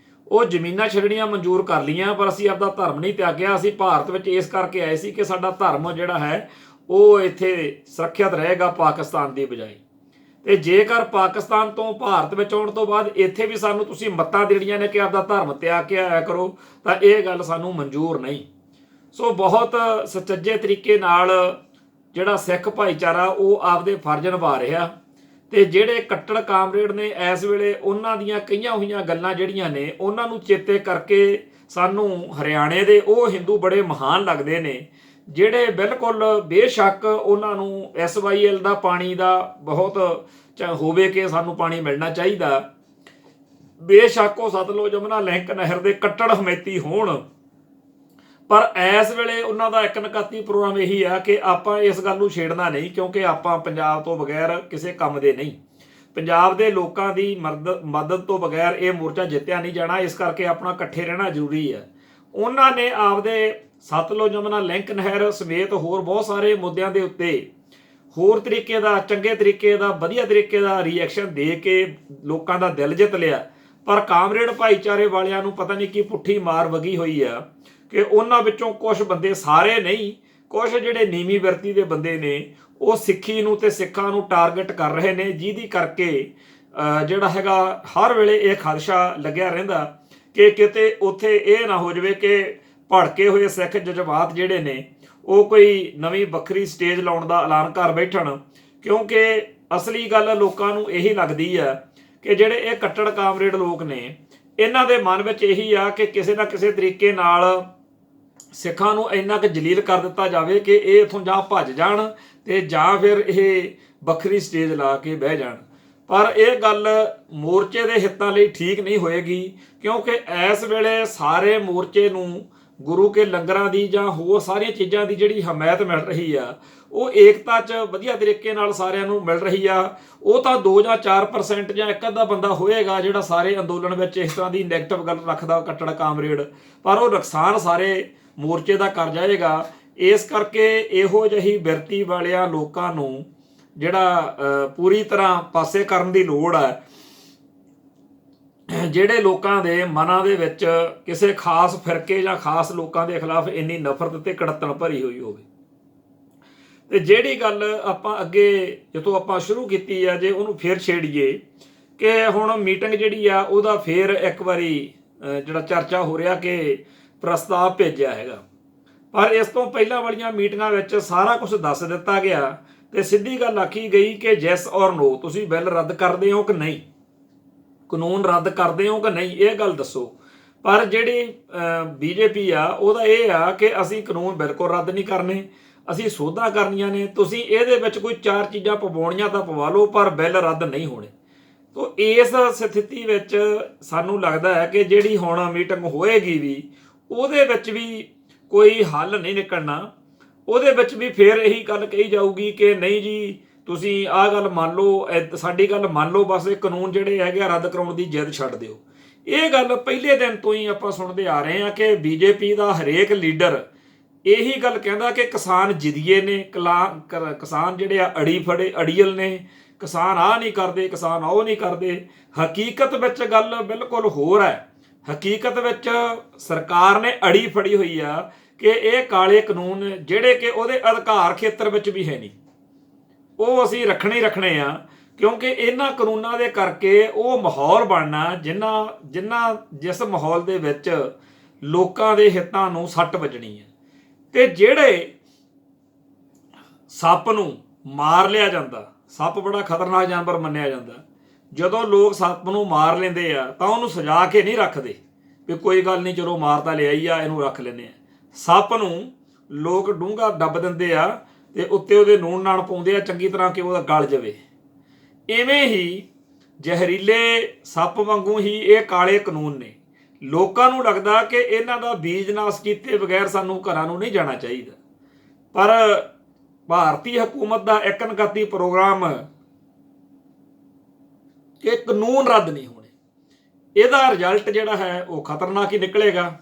[SPEAKER 1] ਉਹ ਜ਼ਮੀਨਾਂ ਛੱਡਣੀਆਂ ਮਨਜ਼ੂਰ ਕਰ ਲਈਆਂ, ਪਰ ਅਸੀਂ ਆਪਦਾ ਧਰਮ ਨਹੀਂ ਤਿਆਗਿਆ। ਅਸੀਂ ਭਾਰਤ ਵਿੱਚ ਇਸ ਕਰਕੇ ਆਏ ਸੀ ਕਿ ਸਾਡਾ ਧਰਮ ਜਿਹੜਾ ਹੈ ਉਹ ਇੱਥੇ ਸੁਰੱਖਿਅਤ ਰਹੇਗਾ ਪਾਕਿਸਤਾਨ ਦੀ ਬਜਾਏ। ਤੇ ਜੇਕਰ ਪਾਕਿਸਤਾਨ ਤੋਂ ਭਾਰਤ ਵਿੱਚ ਆਉਣ ਤੋਂ ਬਾਅਦ ਇੱਥੇ ਵੀ ਸਾਨੂੰ ਤੁਸੀਂ ਮੱਤਾਂ ਦੇਣੀਆਂ ਨੇ ਕਿ ਆਪਦਾ ਧਰਮ ਤਿਆਗ ਕੇ ਆਇਆ ਕਰੋ, ਤਾਂ ਇਹ ਗੱਲ ਸਾਨੂੰ ਮਨਜ਼ੂਰ ਨਹੀਂ। ਸੋ ਬਹੁਤ ਸੁਚੱਜੇ ਤਰੀਕੇ ਨਾਲ ਜਿਹੜਾ ਸਿੱਖ ਭਾਈਚਾਰਾ ਉਹ ਆਪਦੇ ਫਰਜ਼ ਨਿਭਾ ਰਿਹਾ, ਤੇ ਜਿਹੜੇ ਕੱਟੜ ਕਾਮਰੇਡ ਨੇ ਇਸ ਵੇਲੇ ਉਹਨਾਂ ਦੀਆਂ ਕਈਆਂ ਹੋਈਆਂ ਗੱਲਾਂ ਜਿਹੜੀਆਂ ਨੇ ਉਹਨਾਂ ਨੂੰ ਚੇਤੇ ਕਰਕੇ ਸਾਨੂੰ ਹਰਿਆਣੇ ਦੇ ਉਹ ਹਿੰਦੂ ਬੜੇ ਮਹਾਨ ਲੱਗਦੇ ਨੇ, ਜਿਹੜੇ ਬਿਲਕੁਲ ਬੇਸ਼ੱਕ ਉਹਨਾਂ ਨੂੰ SYL ਦਾ ਪਾਣੀ ਦਾ ਬਹੁਤ ਹੋਵੇ ਕਿ ਸਾਨੂੰ ਪਾਣੀ ਮਿਲਣਾ ਚਾਹੀਦਾ, ਬੇਸ਼ੱਕ ਉਹ ਸਤਲੁਜ ਯਮੁਨਾ ਲਿੰਕ ਨਹਿਰ ਦੇ ਕੱਟੜ ਹਮੈਤੀ ਹੋਣ, ਪਰ ਇਸ ਵੇਲੇ ਉਹਨਾਂ ਦਾ ਇੱਕ ਨਕਾਤੀ ਪ੍ਰੋਗਰਾਮ ਇਹੀ ਆ ਕਿ ਆਪਾਂ ਇਸ ਗੱਲ ਨੂੰ ਛੇੜਨਾ ਨਹੀਂ, ਕਿਉਂਕਿ ਆਪਾਂ ਪੰਜਾਬ ਤੋਂ ਬਗੈਰ ਕਿਸੇ ਕੰਮ ਦੇ ਨਹੀਂ। ਪੰਜਾਬ ਦੇ ਲੋਕਾਂ ਦੀ ਮਦਦ ਤੋਂ ਬਗੈਰ ਇਹ ਮੋਰਚਾ ਜਿੱਤਿਆ ਨਹੀਂ ਜਾਣਾ, ਇਸ ਕਰਕੇ ਆਪਣਾ ਇਕੱਠੇ ਰਹਿਣਾ ਜ਼ਰੂਰੀ ਹੈ। ਉਹਨਾਂ ਨੇ ਆਪਦੇ ਸਤਲੁਜ ਯਮੁਨਾ ਲਿੰਕ ਨਹਿਰ ਸਮੇਤ ਹੋਰ ਬਹੁਤ ਸਾਰੇ ਮੁੱਦਿਆਂ ਦੇ ਉੱਤੇ ਹੋਰ ਤਰੀਕੇ ਦਾ, ਚੰਗੇ ਤਰੀਕੇ ਦਾ, ਵਧੀਆ ਤਰੀਕੇ ਦਾ ਰਿਐਕਸ਼ਨ ਦੇ ਕੇ ਲੋਕਾਂ ਦਾ ਦਿਲ ਜਿੱਤ ਲਿਆ। ਪਰ ਕਾਮਰੇਡ ਭਾਈਚਾਰੇ ਵਾਲਿਆਂ ਨੂੰ ਪਤਾ ਨਹੀਂ ਕੀ ਪੁੱਠੀ ਮਾਰ ਵਗੀ ਹੋਈ ਆ ਕਿ ਉਹਨਾਂ ਵਿੱਚੋਂ ਕੁਝ ਬੰਦੇ, ਸਾਰੇ ਨਹੀਂ, ਕੁਝ ਜਿਹੜੇ ਨੀਵੀਂ ਬਿਰਤੀ ਦੇ ਬੰਦੇ ਨੇ, ਉਹ ਸਿੱਖੀ ਨੂੰ ਤੇ ਸਿੱਖਾਂ ਨੂੰ ਟਾਰਗੇਟ ਕਰ ਰਹੇ ਨੇ, ਜਿਹਦੀ ਕਰਕੇ ਜਿਹੜਾ ਹੈਗਾ ਹਰ ਵੇਲੇ ਇਹ ਖਦਸ਼ਾ ਲੱਗਿਆ ਰਹਿੰਦਾ ਕਿ ਕਿਤੇ ਉੱਥੇ ਇਹ ਨਾ ਹੋ ਜਾਵੇ ਕਿ ਭੜਕੇ ਹੋਏ ਸਿੱਖ ਜਜ਼ਬਾਤ ਜਿਹੜੇ ਨੇ ਉਹ ਕੋਈ ਨਵੀਂ ਵੱਖਰੀ ਸਟੇਜ ਲਾਉਣ ਦਾ ਐਲਾਨ ਕਰ ਬੈਠਣ। ਕਿਉਂਕਿ ਅਸਲੀ ਗੱਲ ਲੋਕਾਂ ਨੂੰ ਇਹੀ ਲੱਗਦੀ ਆ ਕਿ ਜਿਹੜੇ ਇਹ ਕੱਟੜ ਕਾਮਰੇਡ ਲੋਕ ਨੇ, ਇਹਨਾਂ ਦੇ ਮਨ ਵਿੱਚ ਇਹੀ ਆ ਕਿ ਕਿਸੇ ਨਾ ਕਿਸੇ ਤਰੀਕੇ ਨਾਲ ਸਿੱਖਾਂ ਨੂੰ ਇੰਨਾ ਕੁ ਜਲੀਲ ਕਰ ਦਿੱਤਾ ਜਾਵੇ ਕਿ ਇਹ ਇੱਥੋਂ ਜਾਂ ਭੱਜ ਜਾਣ ਤੇ ਜਾਂ ਫਿਰ ਇਹ ਵੱਖਰੀ ਸਟੇਜ ਲਾ ਕੇ ਬਹਿ ਜਾਣ। ਪਰ ਇਹ ਗੱਲ ਮੋਰਚੇ ਦੇ ਹਿੱਤਾਂ ਲਈ ਠੀਕ ਨਹੀਂ ਹੋਏਗੀ, ਕਿਉਂਕਿ ਇਸ ਵੇਲੇ ਸਾਰੇ ਮੋਰਚੇ ਨੂੰ ਗੁਰੂ ਕੇ ਲੰਗਰਾਂ ਦੀ ਜਾਂ ਹੋਰ ਸਾਰੀਆਂ ਚੀਜ਼ਾਂ ਦੀ ਜਿਹੜੀ ਹਮਾਇਤ ਮਿਲ ਰਹੀ ਆ, ਉਹ ਏਕਤਾ 'ਚ ਵਧੀਆ ਤਰੀਕੇ ਨਾਲ ਸਾਰਿਆਂ ਨੂੰ ਮਿਲ ਰਹੀ ਆ। ਉਹ ਤਾਂ 2 ਜਾਂ 4% ਜਾਂ ਇੱਕ ਅੱਧਾ ਬੰਦਾ ਹੋਏਗਾ ਜਿਹੜਾ ਸਾਰੇ ਅੰਦੋਲਨ ਵਿੱਚ ਇਸ ਤਰ੍ਹਾਂ ਦੀ ਨੈਗੇਟਿਵ ਗੱਲ ਰੱਖਦਾ ਕੱਟੜ ਕਾਮਰੇਡ, ਪਰ ਉਹ ਨੁਕਸਾਨ ਸਾਰੇ ਮੋਰਚੇ ਦਾ ਕਰ ਜਾਏਗਾ। ਇਸ ਕਰਕੇ ਇਹੋ ਜਿਹੀ ਬਿਰਤੀ ਵਾਲਿਆਂ ਲੋਕਾਂ ਨੂੰ ਜਿਹੜਾ ਪੂਰੀ ਤਰ੍ਹਾਂ ਪਾਸੇ ਕਰਨ ਦੀ ਲੋੜ ਹੈ, ਜਿਹੜੇ ਲੋਕਾਂ ਦੇ ਮਨਾਂ ਦੇ ਵਿੱਚ ਕਿਸੇ ਖਾਸ ਫਿਰਕੇ ਜਾਂ ਖਾਸ ਲੋਕਾਂ ਦੇ ਖਿਲਾਫ ਇੰਨੀ ਨਫ਼ਰਤ ਤੇ ਕੜਤਣ ਭਰੀ ਹੋਈ ਹੋਵੇ। ਤੇ ਜਿਹੜੀ ਗੱਲ ਆਪਾਂ ਅੱਗੇ ਜਦੋਂ ਆਪਾਂ ਸ਼ੁਰੂ ਕੀਤੀ ਆ, ਜੇ ਉਹਨੂੰ ਫੇਰ ਛੇੜੀਏ ਕਿ ਹੁਣ ਮੀਟਿੰਗ ਜਿਹੜੀ ਆ ਉਹਦਾ ਫੇਰ ਇੱਕ ਵਾਰੀ ਜਿਹੜਾ ਚਰਚਾ ਹੋ ਰਿਹਾ ਕਿ ਪ੍ਰਸਤਾਵ ਭੇਜਿਆ ਹੈਗਾ, ਪਰ ਇਸ ਤੋਂ ਪਹਿਲਾਂ ਵਾਲੀਆਂ ਮੀਟਿੰਗਾਂ ਵਿੱਚ ਸਾਰਾ ਕੁਝ ਦੱਸ ਦਿੱਤਾ ਗਿਆ ਤੇ ਸਿੱਧੀ ਗੱਲ ਆਖੀ ਗਈ ਕਿ ਯੈਸ ਔਰ ਨੋ, ਤੁਸੀਂ ਬਿੱਲ ਰੱਦ ਕਰਦੇ ਹੋ ਕਿ ਨਹੀਂ, ਕਾਨੂੰਨ ਰੱਦ ਕਰਦੇ ਹੋ ਕਿ ਨਹੀਂ, ਇਹ ਗੱਲ ਦੱਸੋ। ਪਰ ਜਿਹੜੀ ਬੀਜੇਪੀ ਆ ਉਹਦਾ ਇਹ ਆ ਕਿ ਅਸੀਂ ਕਾਨੂੰਨ ਬਿਲਕੁਲ ਰੱਦ ਨਹੀਂ ਕਰਨੇ, ਅਸੀਂ ਸੋਧਾਂ ਕਰਨੀਆਂ ਨੇ, ਤੁਸੀਂ ਇਹਦੇ ਵਿੱਚ ਕੋਈ 4 ਚੀਜ਼ਾਂ ਪਵਾਉਣੀਆਂ ਤਾਂ ਪਵਾ ਲਓ ਪਰ ਬਿੱਲ ਰੱਦ ਨਹੀਂ ਹੋਣੇ। ਤੋ ਇਸ ਸਥਿਤੀ ਵਿੱਚ ਸਾਨੂੰ ਲੱਗਦਾ ਹੈ ਕਿ ਜਿਹੜੀ ਹੁਣ ਮੀਟਿੰਗ ਹੋਏਗੀ ਵੀ ਉਹਦੇ ਵਿੱਚ ਵੀ ਕੋਈ ਹੱਲ ਨਹੀਂ ਨਿਕਲਣਾ। ਉਹਦੇ ਵਿੱਚ ਵੀ ਫੇਰ ਇਹੀ ਗੱਲ ਕਹੀ ਜਾਊਗੀ ਕਿ ਨਹੀਂ ਜੀ ਤੁਸੀਂ ਆਹ ਗੱਲ ਮੰਨ ਲਓ, ਸਾਡੀ ਗੱਲ ਮੰਨ ਲਓ, ਬਸ ਇਹ ਕਾਨੂੰਨ ਜਿਹੜੇ ਹੈਗੇ ਆ ਰੱਦ ਕਰਾਉਣ ਦੀ ਜਿੱਦ ਛੱਡ ਦਿਓ। ਇਹ ਗੱਲ ਪਹਿਲੇ ਦਿਨ ਤੋਂ ਹੀ ਆਪਾਂ ਸੁਣਦੇ ਆ ਰਹੇ ਹਾਂ ਕਿ ਬੀਜੇਪੀ ਦਾ ਹਰੇਕ ਲੀਡਰ ਇਹੀ ਗੱਲ ਕਹਿੰਦਾ ਕਿ ਕਿਸਾਨ ਜਿਦੀਏ ਨੇ, ਕਿਸਾਨ ਜਿਹੜੇ ਆ ਅੜੀ ਫੜੇ ਅੜੀਅਲ ਨੇ, ਕਿਸਾਨ ਆਹ ਨਹੀਂ ਕਰਦੇ, ਕਿਸਾਨ ਉਹ ਨਹੀਂ ਕਰਦੇ। ਹਕੀਕਤ ਵਿੱਚ ਗੱਲ ਬਿਲਕੁਲ ਹੋਰ ਹੈ। ਹਕੀਕਤ ਵਿੱਚ ਸਰਕਾਰ ਨੇ ਅੜੀ ਫੜੀ ਹੋਈ ਆ ਕਿ ਇਹ ਕਾਲੇ ਕਾਨੂੰਨ ਜਿਹੜੇ ਕਿ ਉਹਦੇ ਅਧਿਕਾਰ ਖੇਤਰ ਵਿੱਚ ਵੀ ਹੈ ਨਹੀਂ, ਉਹ ਅਸੀਂ ਰੱਖਣੇ ਹੀ ਰੱਖਣੇ ਆ, ਕਿਉਂਕਿ ਇਹਨਾਂ ਕਾਨੂੰਨਾਂ ਦੇ ਕਰਕੇ ਉਹ ਮਾਹੌਲ ਬਣਨਾ ਜਿਸ ਮਾਹੌਲ ਦੇ ਵਿੱਚ ਲੋਕਾਂ ਦੇ ਹਿੱਤਾਂ ਨੂੰ ਸੱਟ ਵੱਜਣੀ ਹੈ। ਤੇ ਜਿਹੜੇ ਸੱਪ ਨੂੰ ਮਾਰ ਲਿਆ ਜਾਂਦਾ, ਸੱਪ ਬੜਾ ਖਤਰਨਾਕ ਜਾਨਵਰ ਮੰਨਿਆ ਜਾਂਦਾ, ਜਦੋਂ ਲੋਕ ਸੱਪ ਨੂੰ ਮਾਰ ਲੈਂਦੇ ਆ ਤਾਂ ਉਹਨੂੰ ਸਜਾ ਕੇ ਨਹੀਂ ਰੱਖਦੇ ਵੀ ਕੋਈ ਗੱਲ ਨਹੀਂ ਚਲੋ ਮਾਰ ਤਾਂ ਲਿਆ ਹੀ ਆ, ਇਹਨੂੰ ਰੱਖ ਲੈਂਦੇ ਆ। ਸੱਪ ਨੂੰ ਲੋਕ ਡੂੰਘਾ ਦੱਬ ਦਿੰਦੇ ਆ ਤੇ ਉੱਤੇ ਉਹਦੇ ਨੂਣ ਨਾਣ ਪਾਉਂਦੇ ਆ ਚੰਗੀ ਤਰ੍ਹਾਂ ਕਿ ਉਹਦਾ ਗਲ ਜਾਵੇ। ਇਵੇਂ ਹੀ ਜ਼ਹਿਰੀਲੇ ਸੱਪ ਵਾਂਗੂ ਹੀ ਇਹ ਕਾਲੇ ਕਾਨੂੰਨ ਨੇ। ਲੋਕਾਂ ਨੂੰ ਲੱਗਦਾ ਕਿ ਇਹਨਾਂ ਦਾ ਬੀਜ ਨਾਸ ਕੀਤੇ ਬਗੈਰ ਸਾਨੂੰ ਘਰਾਂ ਨੂੰ ਨਹੀਂ ਜਾਣਾ ਚਾਹੀਦਾ, ਪਰ ਭਾਰਤੀ ਹਕੂਮਤ ਦਾ ਇੱਕਨਗਤੀ ਪ੍ਰੋਗਰਾਮ ਕਿ ਕਾਨੂੰਨ ਰੱਦ ਨਹੀਂ ਹੋਣੇ, ਇਹਦਾ ਰਿਜ਼ਲਟ ਜਿਹੜਾ ਹੈ ਉਹ ਖਤਰਨਾਕ ਹੀ ਨਿਕਲੇਗਾ,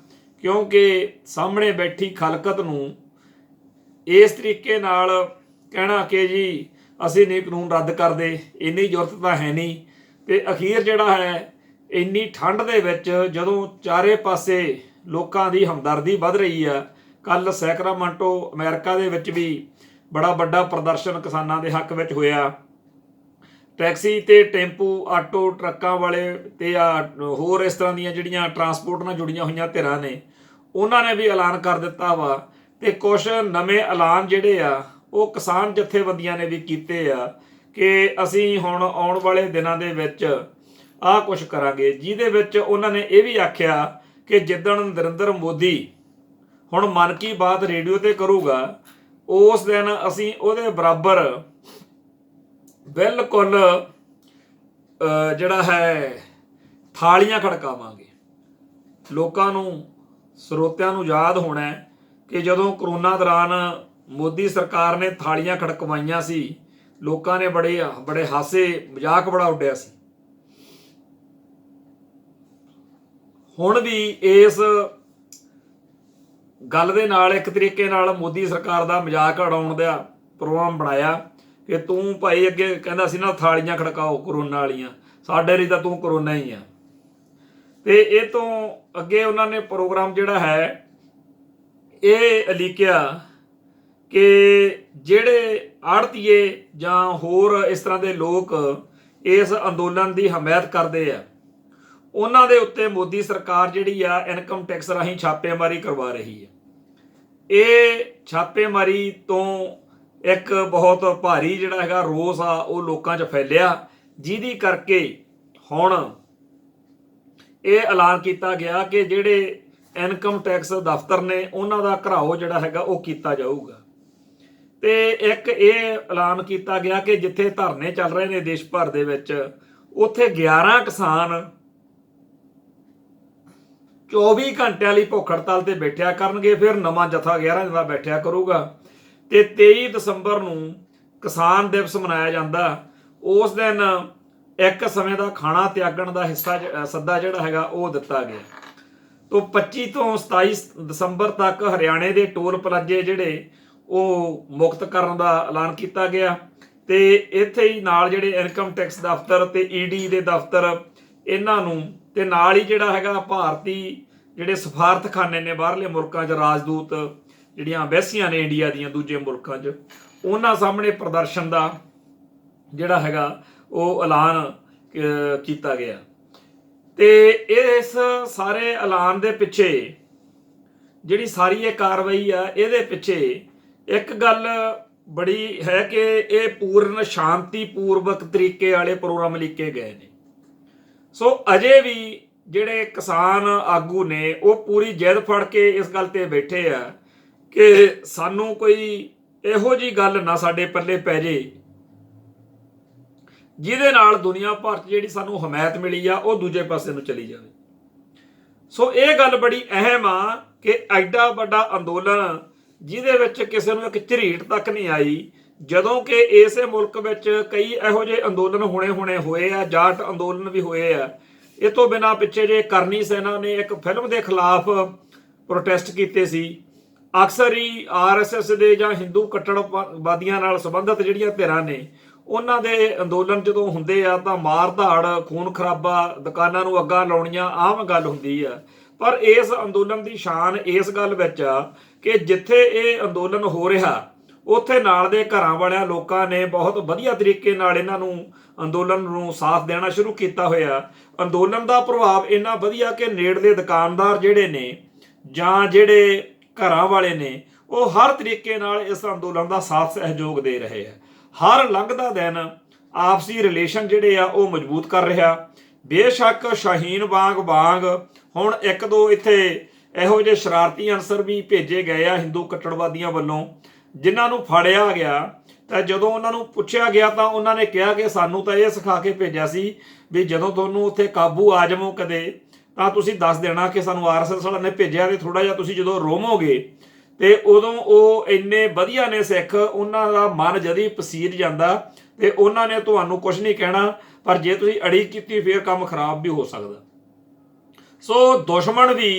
[SPEAKER 1] ਕਿਉਂਕਿ ਸਾਹਮਣੇ ਬੈਠੀ ਖਲਕਤ ਨੂੰ ਇਸ ਤਰੀਕੇ ਨਾਲ ਕਹਿਣਾ ਕਿ ਜੀ ਅਸੀਂ ਨਹੀਂ ਕਾਨੂੰਨ ਰੱਦ ਕਰਦੇ, ਇੰਨੀ ਜ਼ਰੂਰਤ ਤਾਂ ਹੈ ਨਹੀਂ। ਤੇ ਅਖੀਰ ਜਿਹੜਾ ਹੈ ਇੰਨੀ ਠੰਡ ਦੇ ਵਿੱਚ ਜਦੋਂ ਚਾਰੇ ਪਾਸੇ ਲੋਕਾਂ ਦੀ ਹਮਦਰਦੀ ਵੱਧ ਰਹੀ ਆ, ਕੱਲ ਸੈਕਰਾਮੈਂਟੋ ਅਮਰੀਕਾ ਦੇ ਵਿੱਚ ਵੀ ਬੜਾ ਵੱਡਾ ਪ੍ਰਦਰਸ਼ਨ ਕਿਸਾਨਾਂ ਦੇ ਹੱਕ ਵਿੱਚ ਹੋਇਆ। ਟੈਕਸੀ ਤੇ ਟੈਂਪੂ, ਆਟੋ, ਟਰੱਕਾਂ ਵਾਲੇ ਤੇ ਹੋਰ ਇਸ ਤਰ੍ਹਾਂ ਦੀਆਂ ਜਿਹੜੀਆਂ ਟਰਾਂਸਪੋਰਟ ਨਾਲ ਜੁੜੀਆਂ ਹੋਈਆਂ ਧਿਰਾਂ ਨੇ, ਉਹਨਾਂ ਨੇ ਵੀ ਐਲਾਨ ਕਰ ਦਿੱਤਾ ਵਾ। ਤੇ ਕੁਛ ਨਵੇਂ ਐਲਾਨ ਜਿਹੜੇ ਆ ਉਹ ਕਿਸਾਨ ਜਥੇਬੰਦੀਆਂ ਨੇ ਵੀ ਕੀਤੇ ਆ ਕਿ ਅਸੀਂ ਹੁਣ ਆਉਣ ਵਾਲੇ ਦਿਨਾਂ ਦੇ ਵਿੱਚ ਆਹ ਕੁਛ ਕਰਾਂਗੇ, ਜਿਹਦੇ ਵਿੱਚ ਉਹਨਾਂ ਨੇ ਇਹ ਵੀ ਆਖਿਆ ਕਿ ਜਿੱਦਣ ਨਰਿੰਦਰ ਮੋਦੀ ਹੁਣ ਮਨ ਕੀ ਬਾਤ ਰੇਡੀਓ ਤੇ ਕਰੂਗਾ, ਉਸ ਦਿਨ ਅਸੀਂ ਉਹਦੇ ਬਰਾਬਰ ਬਿਲਕੁਲ ਜਿਹੜਾ ਹੈ ਥਾਲੀਆਂ ਖੜਕਾਵਾਂਗੇ। ਲੋਕਾਂ ਨੂੰ, ਸਰੋਤਿਆਂ ਨੂੰ ਯਾਦ ਹੋਣਾ ਕਿ ਜਦੋਂ ਕਰੋਨਾ ਦੌਰਾਨ ਮੋਦੀ ਸਰਕਾਰ ਨੇ ਥਾਲੀਆਂ ਖੜਕਵਾਈਆਂ ਸੀ, ਲੋਕਾਂ ਨੇ ਬੜੇ ਹਾਸੇ ਮਜ਼ਾਕ ਬੜਾ ਉੱਡਿਆ ਸੀ। ਹੁਣ ਵੀ ਇਸ ਗੱਲ ਦੇ ਨਾਲ ਇੱਕ ਤਰੀਕੇ ਨਾਲ ਮੋਦੀ ਸਰਕਾਰ ਦਾ ਮਜ਼ਾਕ ਉਡਾਉਣ ਦਾ ਪ੍ਰੋਗਰਾਮ ਬਣਾਇਆ ਕਿ ਤੂੰ ਭਾਈ ਅੱਗੇ ਕਹਿੰਦਾ ਸੀ ਨਾ ਥਾਲੀਆਂ ਖੜਕਾਓ ਕਰੋਨਾ ਵਾਲੀਆਂ, ਸਾਡੇ ਲਈ ਤਾਂ ਤੂੰ ਕਰੋਨਾ ਹੀ ਆ। ਤੇ ਇਹ ਤੋਂ ਅੱਗੇ ਉਹਨਾਂ ਨੇ ਪ੍ਰੋਗਰਾਮ ਜਿਹੜਾ ਹੈ ਇਹ ਲਿਖਿਆ ਕਿ ਜਿਹੜੇ ਆੜਤੀਏ ਜਾਂ ਹੋਰ ਇਸ ਤਰ੍ਹਾਂ ਦੇ ਲੋਕ ਇਸ ਅੰਦੋਲਨ ਦੀ ਹਮਾਇਤ ਕਰਦੇ ਆ, ਉਹਨਾਂ ਦੇ ਉੱਤੇ ਮੋਦੀ ਸਰਕਾਰ ਜਿਹੜੀ ਆ ਇਨਕਮ ਟੈਕਸ ਰਾਹੀਂ ਛਾਪੇਮਾਰੀ ਕਰਵਾ ਰਹੀ ਹੈ। ਇਹ ਛਾਪੇਮਾਰੀ ਤੋਂ ਇੱਕ ਬਹੁਤ ਭਾਰੀ ਜਿਹੜਾ ਹੈਗਾ ਰੋਸ ਆ ਉਹ ਲੋਕਾਂ 'ਚ ਫੈਲਿਆ, ਜਿਹਦੀ ਕਰਕੇ ਹੁਣ ਇਹ ਐਲਾਨ ਕੀਤਾ ਗਿਆ ਕਿ ਜਿਹੜੇ ਇਨਕਮ ਟੈਕਸ ਦਫ਼ਤਰ ਨੇ ਉਹਨਾਂ ਦਾ ਘਰਾਓ ਜਿਹੜਾ ਹੈਗਾ ਉਹ ਕੀਤਾ ਜਾਊਗਾ। ਤੇ ਇੱਕ ਇਹ ਐਲਾਨ ਕੀਤਾ ਗਿਆ ਕਿ ਜਿੱਥੇ ਧਰਨੇ ਚੱਲ ਰਹੇ ਨੇ ਦੇਸ਼ ਭਰ ਦੇ ਵਿੱਚ, ਉੱਥੇ 11 ਕਿਸਾਨ 24 ਘੰਟਿਆਂ ਲਈ ਭੁੱਖ ਹੜਤਾਲ ਤੇ ਬੈਠਿਆ ਕਰਨਗੇ। ਫਿਰ ਨਵਾਂ ਜਥਾ 11 ਦਿਨ ਦਾ ਬੈਠਿਆ ਕਰੂਗਾ। ਤੇ 23 ਦਸੰਬਰ ਨੂੰ ਕਿਸਾਨ ਦਿਵਸ ਮਨਾਇਆ ਜਾਂਦਾ। ਉਸ ਦਿਨ ਇੱਕ ਸਮੇਂ ਦਾ ਖਾਣਾ ਤਿਆਗਣ ਦਾ ਸੱਦਾ ਜਿਹੜਾ ਹੈਗਾ ਉਹ ਦਿੱਤਾ ਗਿਆ। ਤੋਂ 25 ਤੋਂ 27 ਦਸੰਬਰ ਤੱਕ ਹਰਿਆਣੇ ਦੇ ਟੋਲ ਪਲਾਜ਼ੇ ਜਿਹੜੇ ਉਹ ਮੁਕਤ ਕਰਨ ਦਾ ਐਲਾਨ ਕੀਤਾ ਗਿਆ। ਤੇ ਇੱਥੇ ਹੀ ਨਾਲ ਜਿਹੜੇ ਇਨਕਮ ਟੈਕਸ ਦਫ਼ਤਰ ਤੇ ਈਡੀ ਦੇ ਦਫ਼ਤਰ ਇਹਨਾਂ ਨੂੰ, ਤੇ ਨਾਲ ਹੀ ਜਿਹੜਾ ਹੈਗਾ ਭਾਰਤੀ ਜਿਹੜੇ ਸਫਾਰਤਖਾਨੇ ਨੇ ਬਾਹਰਲੇ ਮੁਲਕਾਂ 'ਚ, ਰਾਜਦੂਤ ਜਿਹੜੀਆਂ ਐਮਬੈਸੀਆਂ ਨੇ ਇੰਡੀਆ ਦੀਆਂ ਦੂਜੇ ਮੁਲਕਾਂ 'ਚ, ਉਹਨਾਂ ਸਾਹਮਣੇ ਪ੍ਰਦਰਸ਼ਨ ਦਾ ਜਿਹੜਾ ਹੈਗਾ ਉਹ ਐਲਾਨ ਕੀਤਾ ਗਿਆ। ਤੇ ਇਸ ਸਾਰੇ ਐਲਾਨ ਦੇ ਪਿੱਛੇ ਜਿਹੜੀ ਸਾਰੀ ਇਹ ਕਾਰਵਾਈ ਆ, ਇਹਦੇ ਪਿੱਛੇ ਇੱਕ ਗੱਲ ਬੜੀ ਹੈ ਕਿ ਇਹ ਪੂਰਨ ਸ਼ਾਂਤੀਪੂਰਵਕ ਤਰੀਕੇ ਵਾਲੇ ਪ੍ਰੋਗਰਾਮ ਲਿਖੇ ਗਏ ਨੇ। ਸੋ ਅਜੇ ਵੀ ਜਿਹੜੇ ਕਿਸਾਨ ਆਗੂ ਨੇ ਉਹ ਪੂਰੀ ਜਿੱਦ ਫੜ ਕੇ ਇਸ ਗੱਲ ਤੇ ਬੈਠੇ ਆ ਕਿ ਸਾਨੂੰ ਕੋਈ ਇਹੋ ਜਿਹੀ ਗੱਲ ਨਾ ਸਾਡੇ ਪੱਲੇ ਪੈ ਜੇ ਜਿਹਦੇ ਨਾਲ ਦੁਨੀਆ ਭਰ 'ਚ ਜਿਹੜੀ ਸਾਨੂੰ ਹਮਾਇਤ ਮਿਲੀ ਆ ਉਹ ਦੂਜੇ ਪਾਸੇ ਨੂੰ ਚਲੀ ਜਾਵੇ। ਸੋ ਇਹ ਗੱਲ ਬੜੀ ਅਹਿਮ ਆ ਕਿ ਐਡਾ ਵੱਡਾ ਅੰਦੋਲਨ ਜਿਹਦੇ ਵਿੱਚ ਕਿਸੇ ਨੂੰ ਇੱਕ ਝਰੀਟ ਤੱਕ ਨਹੀਂ ਆਈ, ਜਦੋਂ ਕਿ ਇਸੇ ਮੁਲਕ ਵਿੱਚ ਕਈ ਇਹੋ ਜਿਹੇ ਅੰਦੋਲਨ ਹੋਏ ਆ, ਜਾਟ ਅੰਦੋਲਨ ਵੀ ਹੋਏ ਆ। ਇਹ ਤੋਂ ਬਿਨਾਂ ਪਿੱਛੇ ਜੇ ਕਰਨੀ ਸੈਨਾ ਨੇ ਇੱਕ ਫਿਲਮ ਦੇ ਖਿਲਾਫ ਪ੍ਰੋਟੈਸਟ ਕੀਤੇ ਸੀ। ਅਕਸਰ ਹੀ ਆਰਐਸਐਸ ਦੇ ਜਾਂ ਹਿੰਦੂ ਕੱਟੜਵਾਦੀਆਂ ਨਾਲ ਸੰਬੰਧਿਤ ਜਿਹੜੀਆਂ ਧਿਰਾਂ ਨੇ, ਉਹਨਾਂ ਦੇ ਅੰਦੋਲਨ ਜਦੋਂ ਹੁੰਦੇ ਆ ਤਾਂ ਮਾਰ ਧਾੜ, ਖੂਨ ਖਰਾਬਾ, ਦੁਕਾਨਾਂ ਨੂੰ ਅੱਗਾਂ ਲਾਉਣੀਆਂ ਆਮ ਗੱਲ ਹੁੰਦੀ ਆ। ਪਰ ਇਸ ਅੰਦੋਲਨ ਦੀ ਸ਼ਾਨ ਇਸ ਗੱਲ ਵਿੱਚ ਆ ਕਿ ਜਿੱਥੇ ਇਹ ਅੰਦੋਲਨ ਹੋ ਰਿਹਾ ਉੱਥੇ ਨਾਲ ਦੇ ਘਰਾਂ ਵਾਲਿਆਂ ਲੋਕਾਂ ਨੇ ਬਹੁਤ ਵਧੀਆ ਤਰੀਕੇ ਨਾਲ ਇਹਨਾਂ ਨੂੰ ਅੰਦੋਲਨ ਨੂੰ ਸਾਥ ਦੇਣਾ ਸ਼ੁਰੂ ਕੀਤਾ ਹੋਇਆ। ਅੰਦੋਲਨ ਦਾ ਪ੍ਰਭਾਵ ਇੰਨਾ ਵਧੀਆ ਕਿ ਨੇੜਲੇ ਦੁਕਾਨਦਾਰ ਜਿਹੜੇ ਨੇ ਜਾਂ ਜਿਹੜੇ ਘਰਾਂ ਵਾਲੇ ਨੇ ਉਹ ਹਰ ਤਰੀਕੇ ਨਾਲ ਇਸ ਅੰਦੋਲਨ ਦਾ ਸਾਥ ਸਹਿਯੋਗ ਦੇ ਰਹੇ ਆ। ਹਰ ਲੰਘਦਾ ਦਿਨ ਆਪਸੀ ਰਿਲੇਸ਼ਨ ਜਿਹੜੇ ਆ ਉਹ ਮਜ਼ਬੂਤ ਕਰ ਰਿਹਾ। ਬੇਸ਼ੱਕ ਸ਼ਾਹੀਨ ਬਾਗ ਵਾਂਗ ਹੁਣ ਇੱਕ ਦੋ ਇੱਥੇ ਇਹੋ ਜਿਹੇ ਸ਼ਰਾਰਤੀ ਅਨਸਰ ਵੀ ਭੇਜੇ ਗਏ ਆ ਹਿੰਦੂ ਕੱਟੜਵਾਦੀਆਂ ਵੱਲੋਂ, ਜਿਨ੍ਹਾਂ ਨੂੰ ਫੜਿਆ ਗਿਆ ਤਾਂ ਜਦੋਂ ਉਹਨਾਂ ਨੂੰ ਪੁੱਛਿਆ ਗਿਆ ਤਾਂ ਉਹਨਾਂ ਨੇ ਕਿਹਾ ਕਿ ਸਾਨੂੰ ਤਾਂ ਇਹ ਸਿਖਾ ਕੇ ਭੇਜਿਆ ਸੀ ਵੀ ਜਦੋਂ ਤੁਹਾਨੂੰ ਉੱਥੇ ਕਾਬੂ ਆ ਜਾਵੋ ਕਦੇ ਤਾਂ ਤੁਸੀਂ ਦੱਸ ਦੇਣਾ ਕਿ ਸਾਨੂੰ ਆਰਐਸਐਸ ਵਾਲਿਆਂ ਨੇ ਭੇਜਿਆ, ਤੇ ਥੋੜਾ ਜਿਹਾ ਤੁਸੀਂ ਜਦੋਂ ਰੋਵੋਗੇ ਤੇ ਉਦੋਂ ਉਹ ਇੰਨੇ ਵਧੀਆ ਨੇ ਸਿੱਖ, ਉਹਨਾਂ ਦਾ ਮਨ ਜਦੀ ਪਸੀਜ ਜਾਂਦਾ ਤੇ ਉਹਨਾਂ ਨੇ ਤੁਹਾਨੂੰ ਕੁਝ ਨਹੀਂ ਕਹਿਣਾ, ਪਰ ਜੇ ਤੁਸੀਂ ਅੜੀ ਕੀਤੀ ਫਿਰ ਕੰਮ ਖਰਾਬ ਵੀ ਹੋ ਸਕਦਾ। ਸੋ ਦੁਸ਼ਮਣ ਵੀ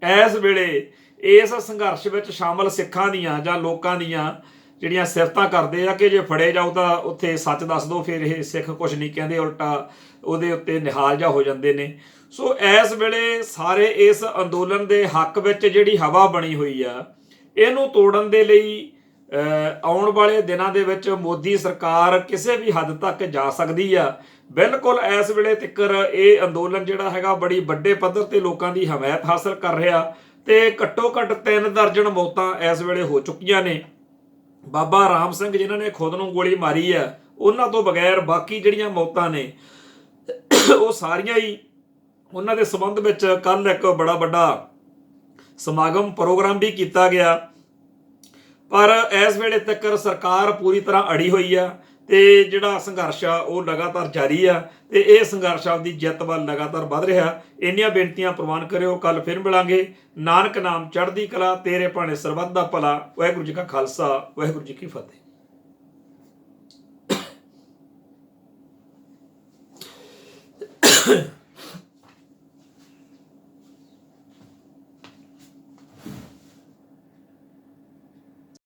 [SPEAKER 1] ਇਸ ਵੇਲੇ ਇਸ ਸੰਘਰਸ਼ ਵਿੱਚ ਸ਼ਾਮਲ ਸਿੱਖਾਂ ਦੀਆਂ ਜਾਂ ਲੋਕਾਂ ਦੀਆਂ ਜਿਹੜੀਆਂ ਸਿਫਤਾਂ ਕਰਦੇ ਆ ਕਿ ਜੇ ਫੜੇ ਜਾਓ ਤਾਂ ਉੱਥੇ ਸੱਚ ਦੱਸ ਦਿਓ, ਫਿਰ ਇਹ ਸਿੱਖ ਕੁਝ ਨਹੀਂ ਕਹਿੰਦੇ, ਉਲਟਾ ਉਹਦੇ ਉੱਤੇ ਨਿਹਾਲ ਜਿਹਾ ਹੋ ਜਾਂਦੇ ਨੇ। ਸੋ ਇਸ ਵੇਲੇ ਸਾਰੇ ਇਸ ਅੰਦੋਲਨ ਦੇ ਹੱਕ ਵਿੱਚ ਜਿਹੜੀ ਹਵਾ ਬਣੀ ਹੋਈ ਆ, ਇਹਨੂੰ ਤੋੜਨ ਦੇ ਲਈ ਆਉਣ ਵਾਲੇ ਦਿਨਾਂ ਦੇ ਵਿੱਚ ਮੋਦੀ ਸਰਕਾਰ ਕਿਸੇ ਵੀ ਹੱਦ ਤੱਕ ਜਾ ਸਕਦੀ ਆ। ਬਿਲਕੁਲ ਇਸ ਵੇਲੇ ਤੱਕ ਇਹ ਅੰਦੋਲਨ ਜਿਹੜਾ ਹੈਗਾ ਬੜੀ ਵੱਡੇ ਪੱਧਰ ਤੇ ਲੋਕਾਂ ਦੀ ਹਮਾਇਤ ਹਾਸਲ ਕਰ ਰਿਹਾ ਤੇ ਘੱਟੋ ਘੱਟ 3 ਦਰਜਨ ਮੌਤਾਂ ਇਸ ਵੇਲੇ ਹੋ ਚੁੱਕੀਆਂ ਨੇ। ਬਾਬਾ ਰਾਮ ਸਿੰਘ ਜਿਨ੍ਹਾਂ ਨੇ ਖੁਦ ਨੂੰ ਗੋਲੀ ਮਾਰੀ ਆ, ਉਹਨਾਂ ਤੋਂ ਬਗੈਰ ਬਾਕੀ ਜਿਹੜੀਆਂ ਮੌਤਾਂ ਨੇ ਉਹ ਸਾਰੀਆਂ ਹੀ ਉਹਨਾਂ ਦੇ ਸੰਬੰਧ ਵਿੱਚ ਕੱਲ ਇੱਕ ਬੜਾ ਵੱਡਾ ਸਮਾਗਮ ਪ੍ਰੋਗਰਾਮ ਵੀ ਕੀਤਾ ਗਿਆ। ਪਰ ਇਸ ਵੇਲੇ ਤੱਕ ਸਰਕਾਰ ਪੂਰੀ ਤਰ੍ਹਾਂ ਅੜੀ ਹੋਈ ਆ ਤੇ ਜਿਹੜਾ ਸੰਘਰਸ਼ ਆ ਉਹ ਲਗਾਤਾਰ ਜਾਰੀ ਆ ਤੇ ਇਹ ਸੰਘਰਸ਼ ਆਪਦੀ ਜਿੱਤ ਵੱਲ ਲਗਾਤਾਰ ਵੱਧ ਰਿਹਾ। ਇੰਨੀਆਂ ਬੇਨਤੀਆਂ ਪ੍ਰਵਾਨ ਕਰਿਓ। ਕੱਲ ਫਿਰ ਮਿਲਾਂਗੇ। ਨਾਨਕ ਨਾਮ ਚੜ੍ਹਦੀ ਕਲਾ, ਤੇਰੇ ਭਾਣੇ ਸਰਬੱਤ ਦਾ ਭਲਾ। ਵਾਹਿਗੁਰੂ ਜੀ ਕਾ ਖਾਲਸਾ, ਵਾਹਿਗੁਰੂ ਜੀ ਕੀ ਫਤਿਹ।